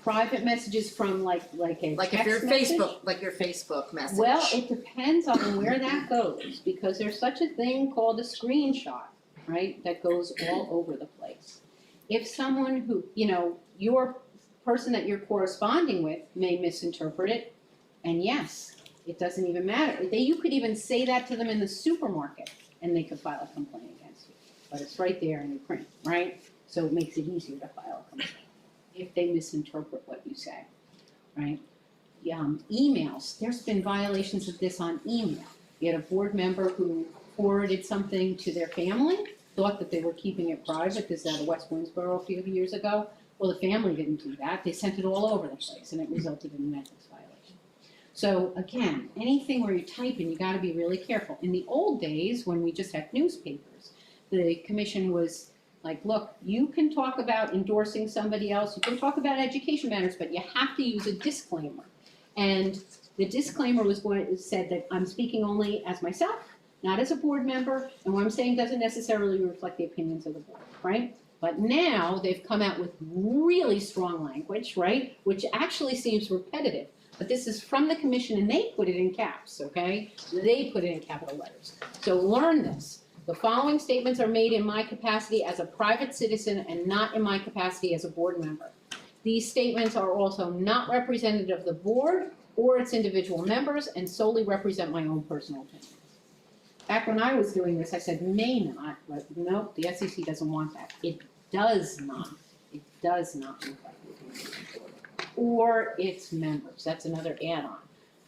Private messages from like a Like text if your message? like your Facebook message? Well, it depends on where that goes, because there's such a thing called a screenshot, right, that goes all over the place. If someone who, your person that you're corresponding with may misinterpret it, and yes, it doesn't even matter. You could even say that to them in the supermarket, and they could file a complaint against you. But it's right there in the print, right? So it makes it easier to file a complaint if they misinterpret what you say, right? Emails, there's been violations of this on email. You had a board member who forwarded something to their family, thought that they were keeping it private. This is out of West Winsboro a few years ago. Well, the family didn't do that. They sent it all over the place, and it resulted in an ethics violation. So again, anything where you're typing, you gotta be really careful. In the old days, when we just had newspapers, the commission was like, look, you can talk about endorsing somebody else, you can talk about education matters, but you have to use a disclaimer. And the disclaimer said that I'm speaking only as myself, not as a board member, and what I'm saying doesn't necessarily reflect the opinions of the board, right? But now they've come out with really strong language, right? Which actually seems repetitive, but this is from the commission and they put it in caps, okay? They put it in capital letters. So learn this. The following statements are made in my capacity as a private citizen and not in my capacity as a board member. These statements are also not representative of the board or its individual members and solely represent my own personal opinions. Back when I was doing this, I said may not, but no, the SEC doesn't want that. It does not. It does not reflect the opinions of the board or its members. That's another add-on.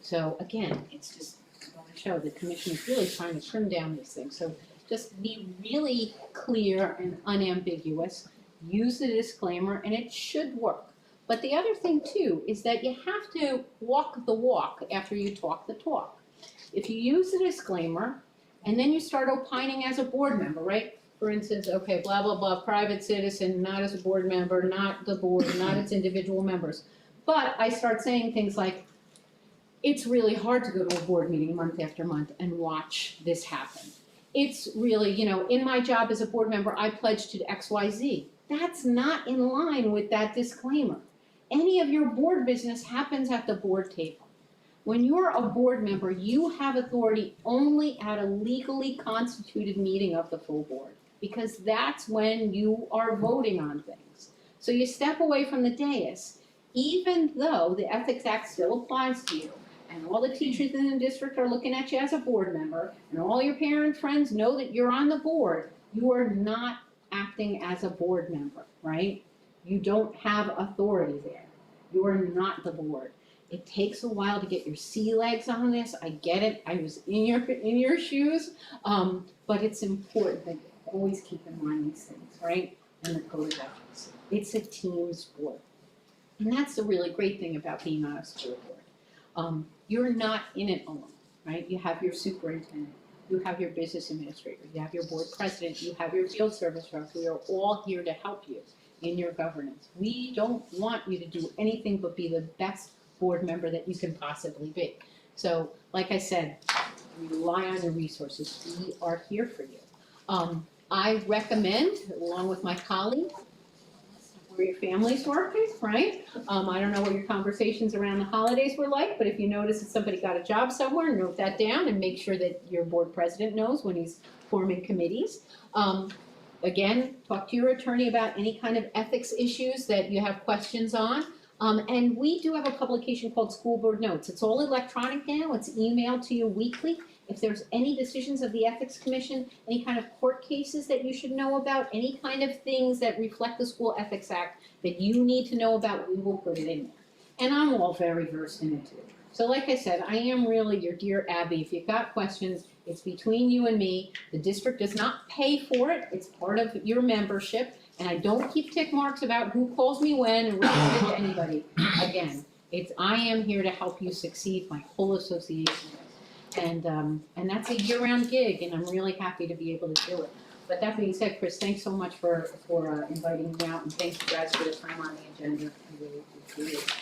So again, it's just going to show the commission is really trying to trim down these things. So just be really clear and unambiguous. Use the disclaimer, and it should work. But the other thing too is that you have to walk the walk after you talk the talk. If you use the disclaimer, and then you start opining as a board member, right? For instance, okay, blah, blah, blah, private citizen, not as a board member, not the board, not its individual members. But I start saying things like, it's really hard to go to a board meeting month after month and watch this happen. It's really, in my job as a board member, I pledge to XYZ. That's not in line with that disclaimer. Any of your board business happens at the board table. When you're a board member, you have authority only at a legally constituted meeting of the full board, because that's when you are voting on things. So you step away from the dais, even though the Ethics Act still applies to you, and all the teachers in the district are looking at you as a board member, and all your parent friends know that you're on the board, you are not acting as a board member, right? You don't have authority there. You are not the board. It takes a while to get your sea legs on this. I get it. I was in your shoes, but it's important that you always keep in mind these things, right? And the code of ethics. It's a team sport, and that's the really great thing about being on a school board. You're not in it alone, right? You have your superintendent, you have your business administrator, you have your board president, you have your field service reps. We are all here to help you in your governance. We don't want you to do anything but be the best board member that you can possibly be. So, like I said, rely on your resources. We are here for you. I recommend, along with my colleagues, where your family's working, right? I don't know what your conversations around the holidays were like, but if you notice that somebody got a job somewhere, note that down and make sure that your board president knows when he's forming committees. Again, talk to your attorney about any kind of ethics issues that you have questions on. And we do have a publication called School Board Notes. It's all electronic now. It's emailed to you weekly. If there's any decisions of the Ethics Commission, any kind of court cases that you should know about, any kind of things that reflect the School Ethics Act that you need to know about, we will put it in there. And I'm all very versed in it too. So like I said, I am really your dear Abby. If you've got questions, it's between you and me. The district does not pay for it. It's part of your membership. And I don't keep tick marks about who calls me when and what to anybody. Again, I am here to help you succeed, my whole association. And that's a year-round gig, and I'm really happy to be able to do it. But that being said, Chris, thanks so much for inviting me out, and thank you guys for the time on the agenda. I really appreciate it.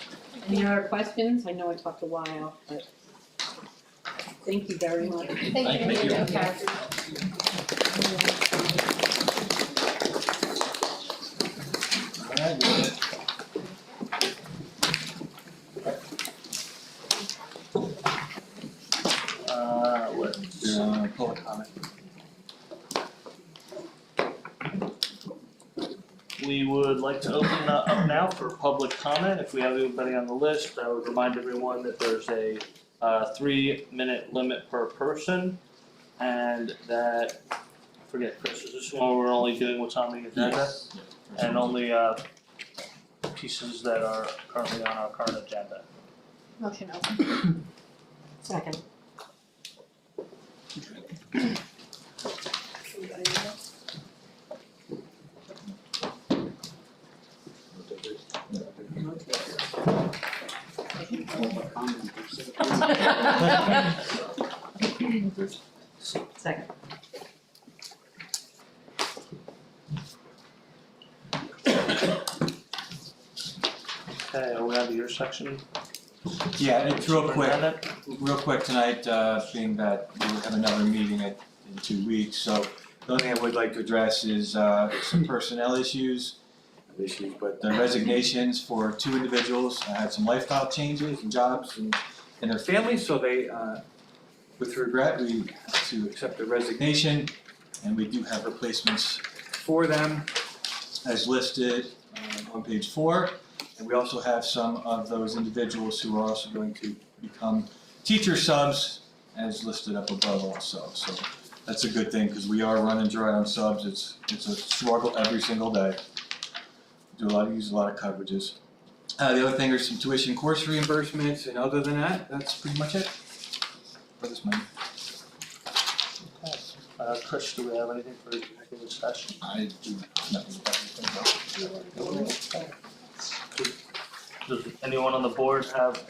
Any other questions? I know I talked a while, but thank you very much. Thank you. Public comment. we would like to open up now for public comment. If we have anybody on the list, I would remind everyone that there's a 3-minute limit per person, and that, I forget, Chris, is this one we're only doing what's on the agenda? Yes. And only pieces that are currently on our current agenda. Motion open. Second. Second. Okay, are we on to your section? Yeah, it's real quick, Superintendent? tonight, being that we'll have another meeting in 2 weeks, so the only thing I would like to address is some personnel issues, but the resignations for 2 individuals had some lifestyle changes and jobs and their families, so they, with regret, we have to accept the resignation, and we do have replacements for them as listed on page 4. And we also have some of those individuals who are also going to become teacher subs as listed up above also. So that's a good thing because we are running dry on subs. It's a struggle every single day. Use a lot of coverages. The other thing are some tuition course reimbursements, and other than that, that's pretty much it for this month. Okay. Chris, do we have anything for executive session? I do nothing about anything. Does anyone on the board have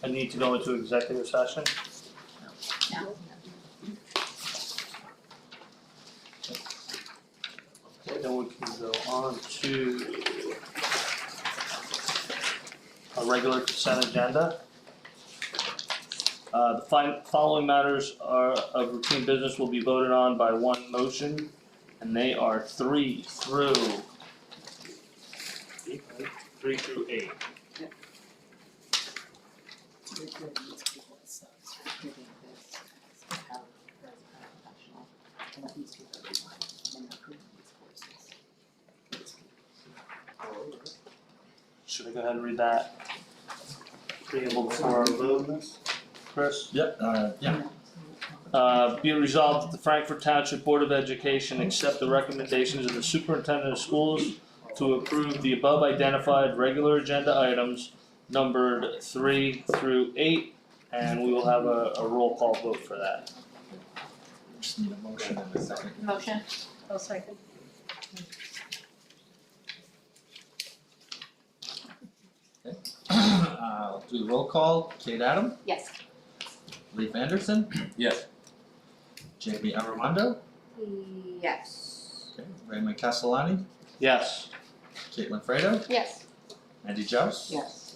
a need to go into executive session? No. Okay, then we can go on to a regular consent agenda. The following matters of routine business will be voted on by one motion, and they are 3 through 8. Should I go ahead and read that preamble before our vote, Chris? Yep, yeah. Be it resolved that the Frankford Township Board of Education accept the recommendations of the superintendent of schools to approve the above identified regular agenda items numbered 3 through 8, and we will have a roll call vote for that. Just need a motion and a second. Motion. I'll second. I'll do the roll call. Kate Adam, Yes. Leif Anderson, Yes. JB Armando, Yes. okay, Raymond Castellani, Yes. Caitlin Fredo, Yes. Andy Joust, Yes.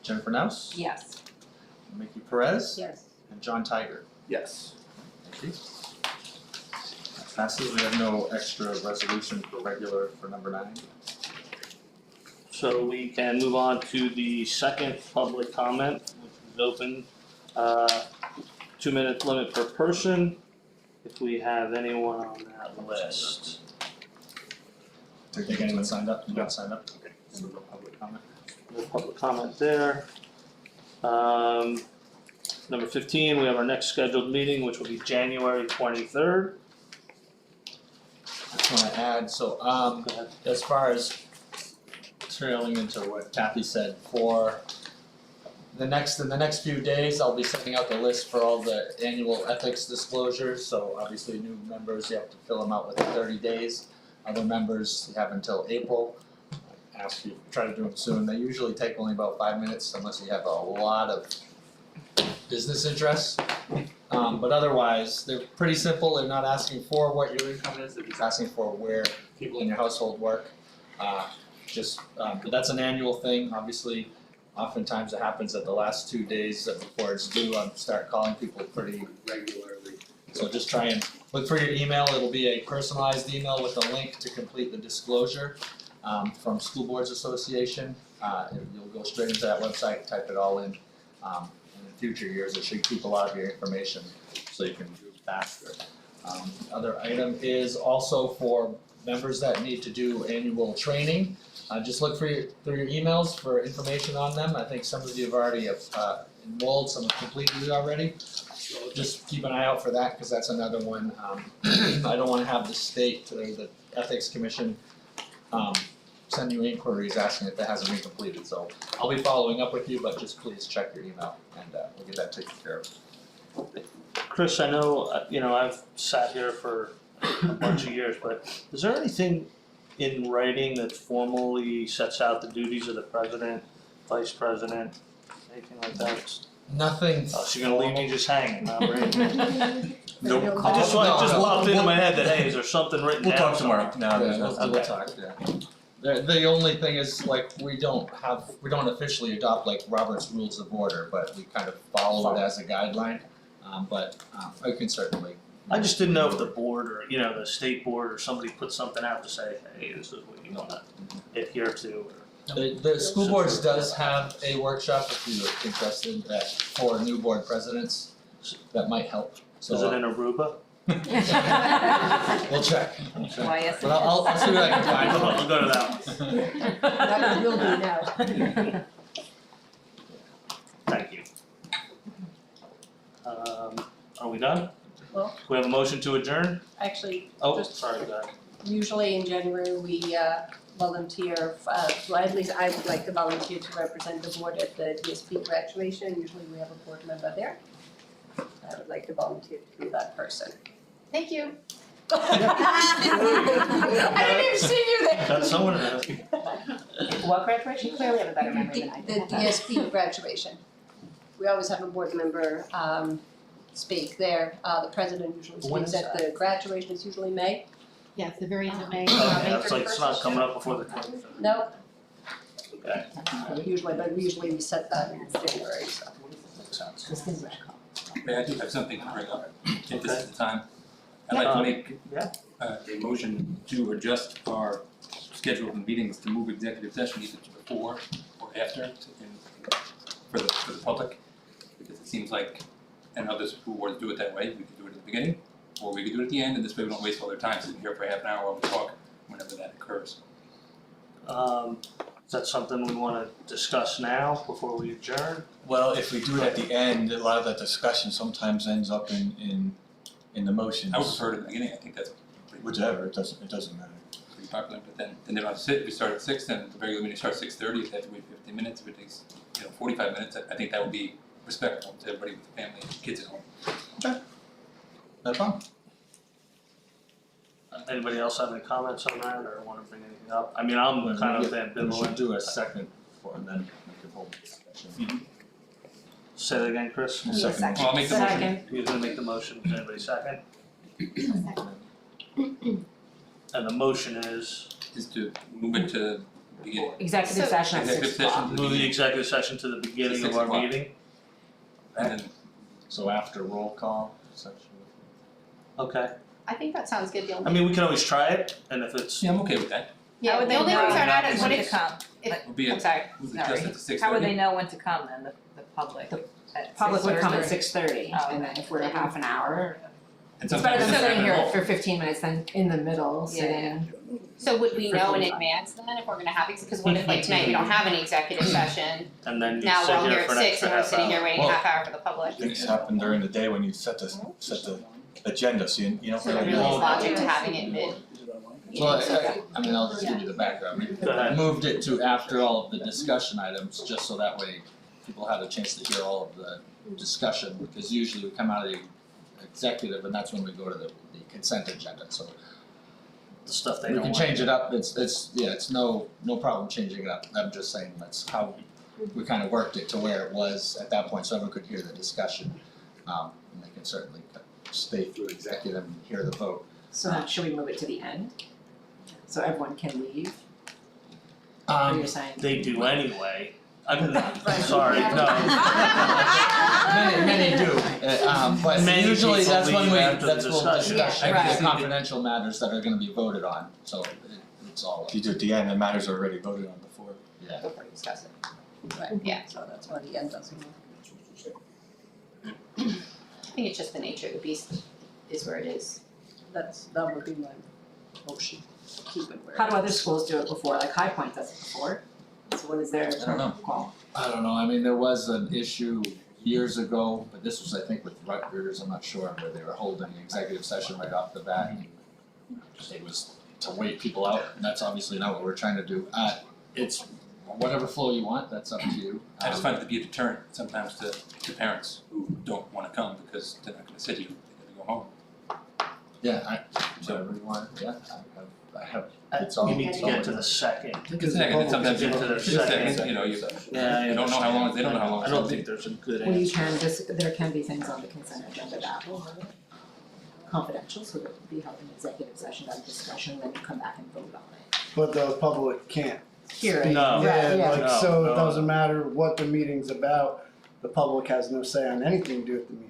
Jennifer Naus, Yes. Mickey Perez, Yes. and John Tiger. Yes. Thank you. That passes. We have no extra resolution for regular for number 9. So we can move on to the second public comment, which is open. 2-minute limit per person, if we have anyone on that list. Do you think anyone signed up? You got signed up? Okay, so no public comment. No public comment there. Number 15, we have our next scheduled meeting, which will be January 23rd. I just wanna add, so, Go ahead. as far as trailing into what Kathy said, for in the next few days, I'll be sending out the list for all the annual ethics disclosures, so obviously new members, you have to fill them out within 30 days. Other members, you have until April. I ask you, try to do them soon, they usually take only about 5 minutes unless you have a lot of business interests. But otherwise, they're pretty simple, they're not asking for what your income is, they're just asking for where people in your household work. But that's an annual thing, obviously, oftentimes it happens at the last 2 days before it's due, I start calling people pretty regularly. So just try and look for your email, it'll be a personalized email with a link to complete the disclosure from School Boards Association. You'll go straight into that website, type it all in. In future years, it should keep a lot of your information so you can move faster. Other item is also for members that need to do annual training. Just look through your emails for information on them. I think some of you have already enrolled, some have completed it already. Just keep an eye out for that, because that's another one. I don't wanna have the state or the ethics commission send you inquiries asking if that hasn't been completed, so I'll be following up with you, but just please check your email and we'll get that taken care of. Chris, I know, I've sat here for a bunch of years, but is there anything in writing that formally sets out the duties of the president, vice president, anything like that? Nothing. Oh, so you're gonna leave me just hanging, huh, Brady? Nope. It just popped into my head that, hey, is there something written down? We'll talk tomorrow. No, there's Yeah, nothing. we'll talk, yeah. The only thing is, like, we don't officially adopt like Robert's Rules of Order, but we kind of follow it as a guideline. I can certainly. I just didn't know if the board or, the state board or somebody put something out to say, hey, this is what you wanna adhere to, or. The school boards does have a workshop if you're interested for new board presidents, that might help, so. Is it in Aruba? We'll check. Why, yes, But I'll see what I can find. I'll go to that one. That will be now. Thank you. Are we done? Well- We have a motion to adjourn? Actually, Oh, Just- sorry, go ahead. usually in January, we volunteer, well, at least I would like to volunteer to represent the board at the DSP graduation. Usually we have a board member there. I would like to volunteer to be that person. Thank you. I didn't even see you there. Got someone What graduation? Clearly have a better memory than I do. The DSP graduation. We always have a board member speak there. The president usually When speaks is at the graduation, it's usually May. Yeah, it's the very end of May. Yeah, it's like, it's not coming up before the 25th. No, Okay, usually, but usually we set that in January, so. makes sense. May I do have something to bring up, if this Okay. is the time? I'd like to make Yeah. a motion to adjust our schedule of meetings to move executive session either to before or after for the public. Because it seems like, and other school boards do it that way, we could do it at the beginning, or we could do it at the end, and this way we don't waste all their time sitting here for half an hour while we talk, whenever that occurs. Is that something we wanna discuss now before we adjourn? Well, if we do it at the end, a lot of that discussion sometimes ends up in the motions. I would prefer it at the beginning, I think that's Whichever, it doesn't matter. pretty popular, but then if we start at 6, then the regular meeting starts 6:30, if they have to wait 15 minutes, if it takes, 45 minutes, I think that would be respectful to everybody with family and kids at home. No problem. Anybody else have any comments on that or wanna bring anything up? I mean, I'm kind of We should ambivalent. do a second before and then we can hold discussion. Say that again, Chris? Second. Well, I'll make the motion. Second. Who's gonna make the motion? Is anybody second? And the motion is Is to move it to beginning. Executive session at Executive 6 session o'clock. to the move the beginning, executive session to the beginning of 6 our o'clock. meeting? and then So after roll call section. Okay, I think that sounds good, the I only. mean, we can always try it, and if it's, yeah, I'm okay with that. Yeah, the only concern I had is what When to if, come? We'll be I'm at, sorry, we'll sorry. adjust it to 6:30. How would they know when to come then, the public? At Public would come at 6:30? 6:30, Oh, and then if we're a half an hour, And it's better than sometimes sitting here it's- for 15 minutes than in the middle, sitting. So would we know in advance then if we're gonna have, because what if like tonight we don't have an executive session, and then you now we're sit all here here for at an 6 extra and we're half sitting here hour. waiting a Well- half hour for the public? Things happen during the day when you set the agenda, so you don't So there really really is know. logic to having it mid. Well, I mean, I'll just give you the background. We Go ahead. moved it to after all of the discussion items, just so that way people had a chance to hear all of the discussion, because usually we come out of the executive and that's when we go to the consent agenda, so The stuff they we don't can want. change it up, it's no problem changing it up, I'm just saying that's how we kind of worked it to where it was at that point, so everyone could hear the discussion. And they can certainly stay through executive and hear the vote. So should we move it to the end? So everyone can leave? Or you're saying? They do anyway. I'm sorry, no. Many do, but Many usually people that's when leave we, after the that's when discussion. discussion, Yeah, right. the confidential matters that are gonna be voted on, so it's all, If you do it at the end, the matters are already voted on before. yeah. Before you discuss it. Right, Yeah. so that's why the end doesn't work. I think it's just the nature of the beast is where it is. That would be my motion. keep it where. How do other schools do it before, like High Point does it before? So what is their I don't know. call? I don't know, I mean, there was an issue years ago, but this was, I think, with Rutgers, I'm not sure, where they were holding an executive session right off the bat. And it was to wait people out, and that's obviously not what we're trying to do. It's whatever flow you want, that's up to you. I just find it to be a deterrent sometimes to parents who don't wanna come because they're not gonna sit here, they're gonna go home. Yeah, whatever you want, yeah, I have, it's all. You need to get to the second. It's second, and sometimes you, Get to the it's just second, second. you know, you Yeah, you don't know how long, they don't know how long I it's don't gonna think take. there's a good Well, you answer. can, there can be things on the consent agenda that are confidential, so there will be held an executive session, that discussion, then you come back and vote on it. But the public can't. Hear it. No. Yeah, Yeah. like, No, so no. it doesn't matter what the meeting's about, the public has no say on anything to do with the meeting.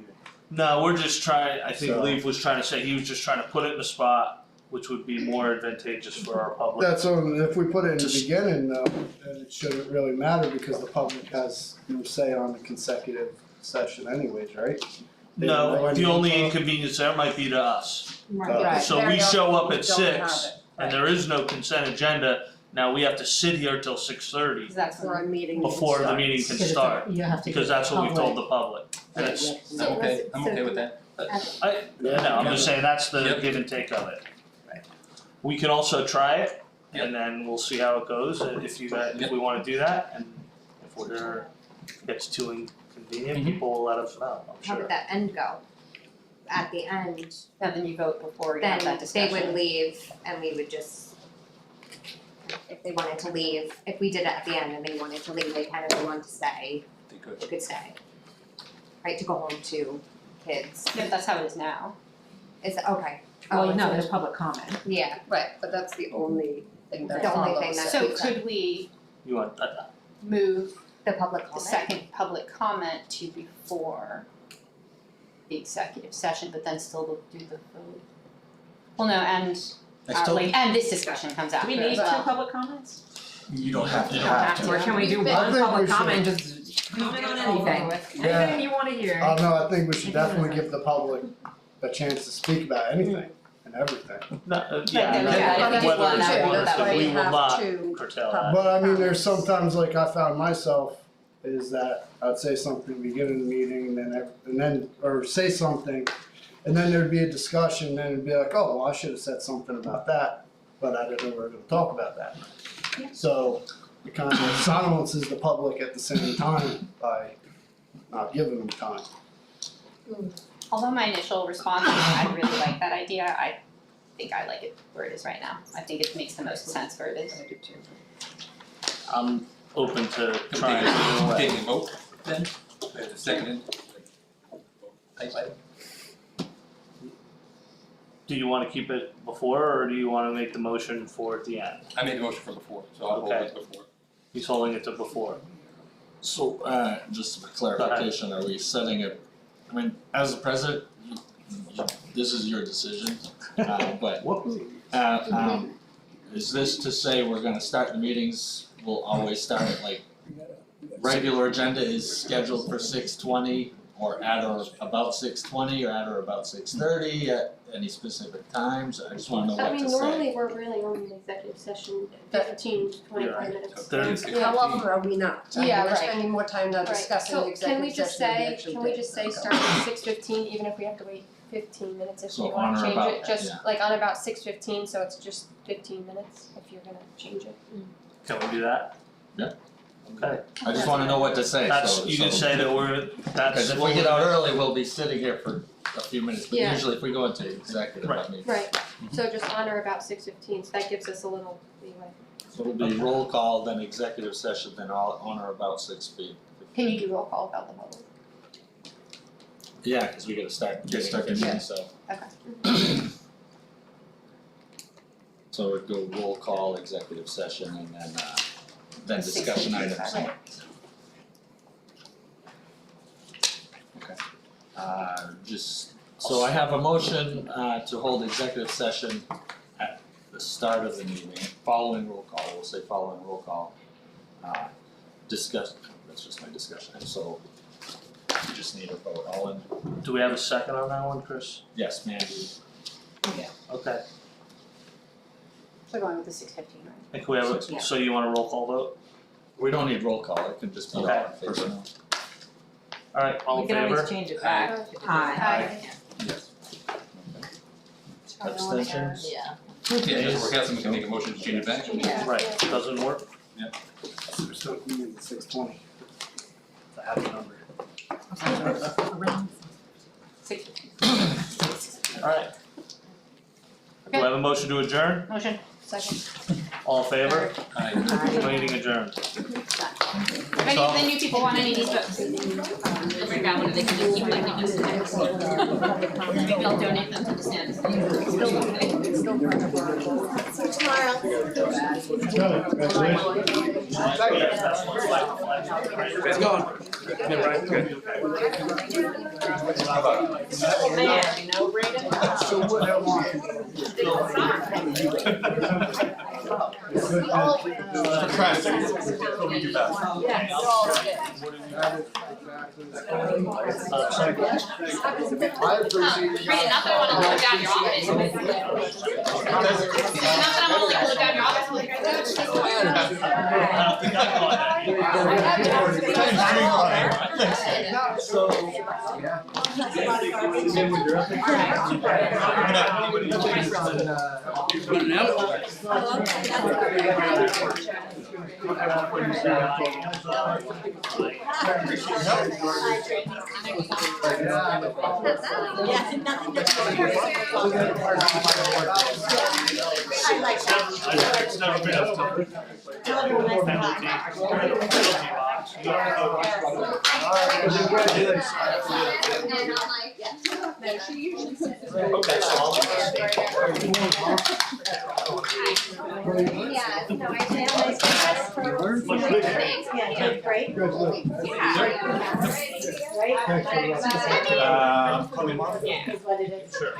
No, we're just trying, I think So- Leaf was trying to say, he was just trying to put it in a spot which would be more advantageous for our public. That's only, if we put it in the Just- beginning though, then it shouldn't really matter because the public has no say on the consecutive session anyways, right? They don't know No, the anything only about- inconvenience there might be to us. Right. So we show up at Don't have 6 it, and there is no consent agenda, now we have to sit here till 6:30 Cause that's where our meeting before the meeting can Because it's a- start, you have to because give that's what we told public- the public. Right, That's, yeah. I'm okay, I'm okay with that. I no, I'm just saying that's the Yep. give and take of it. Right. We can also try it, Yep. and then we'll see how it goes, if you guys, if Yep. we wanna do that, and if gets too inconvenient, people will let us know, I'm How sure. did that end go? At the end, And then you vote before you then have that they discussion. would leave and we would just, if they wanted to leave, if we did it at the end and they wanted to leave, they kind of wanted to stay, They could. they could stay. Right, to go home to kids. Yeah, that's how it is now. Is it, okay. Well, Oh, no, it's- there's public comment. Yeah, Right, but that's the only thing that The only follows. thing that- So That's could we You want, move the public the comment. second public comment to before the executive session, but then still do the vote? Well, no, and and this discussion comes Do after we as need two well. public comments? You don't have to. You don't have to. Or can we do We've one been- I think public we should- comment, just comment on anything, Yeah. anything you wanna hear? No, I think we should definitely give the public a chance to speak about anything and everything. no, yeah, yeah, yeah, no, if you whether want it's that, one or that's two, why we you will have not to curtail that. But I mean, there's sometimes like I found myself is that I'd say something at the beginning of the meeting and then or say something and then there'd be a discussion and then it'd be like, oh, well, I should have said something about that, but I didn't know we were gonna talk about that. So it kind of silences the public at the same time by not giving them time. Although my initial response was I really like that idea, I think I like it where it is right now. I think it makes the most sense where it is. I do too. I'm open to Can we trying either way. take a vote then? We have to second it. Type item. Do you wanna keep it before, or do you wanna make the motion for at the end? I made the motion for before, so I'll hold Okay. it before. He's holding it to before. So, just for clarification, are we setting it, I mean, as the president, this is your decision, but, is this to say we're gonna start the meetings, we'll always start at like, regular agenda is scheduled for 6:20, or at or about 6:20, or at or about 6:30, at any specific times, I just wanna know what I to mean, say. normally we're really only in executive session 15 to 25 Yeah. minutes. There- How often are we not? I mean, Yeah, we're right. spending more time now Right. discussing the So executive can we just session than we say, actually can we did. just say Okay. start at 6:15, even if we have to wait 15 minutes if So you on wanna or change about, it, just yeah. like on about 6:15, so it's just 15 minutes if you're gonna change it. Can we do that? Yeah. Okay, I just wanna know what to say, that's, so- you can so- say that that's. Cause if we get out early, we'll be sitting here for a few minutes, but Yeah. usually if we go into executive, I Right. mean, Right, so just on or about 6:15, so that gives us a little leeway. so it'll be roll call, then executive session, then all on or about 6 feet. Can you do roll call about the vote? Yeah, cause we gotta start getting start the efficient, so. Okay. So we'd go roll call, executive session, and then discussion 6:15, items. right. Okay. So I have a motion to hold executive session at the start of the meeting, following roll call, we'll say following roll call. Discuss, that's just my discussion, so you just need a vote, all in, Do we have a second on that one, Chris? yes, Mandy, Okay. So going with the 6:15, right? And can we have, Yeah. so you want a roll call vote? We don't need roll call, it can just be all Okay. in favor. Alright, all in favor? We can always change it back. Aye. Abstentions? Yeah. Yeah, it doesn't work out, so we can make a motion to change it back. Right, doesn't work? We're still meeting at 6:20. It's a happy number. Alright. Do I have a motion to adjourn? Motion, second. All in favor? Aye. Meeting adjourned. If any of the new people want any of these books, figure out whether they can just keep them and use them. Maybe I'll donate them to the stand. It's going. So what I want. What we do best. I appreciate you Right, not that I wanna close down your office. Not that I wanna like close down your office, but like, it's just It's never been up to. Yeah, no, I did. Great. Yeah. Thanks for Right? Sure.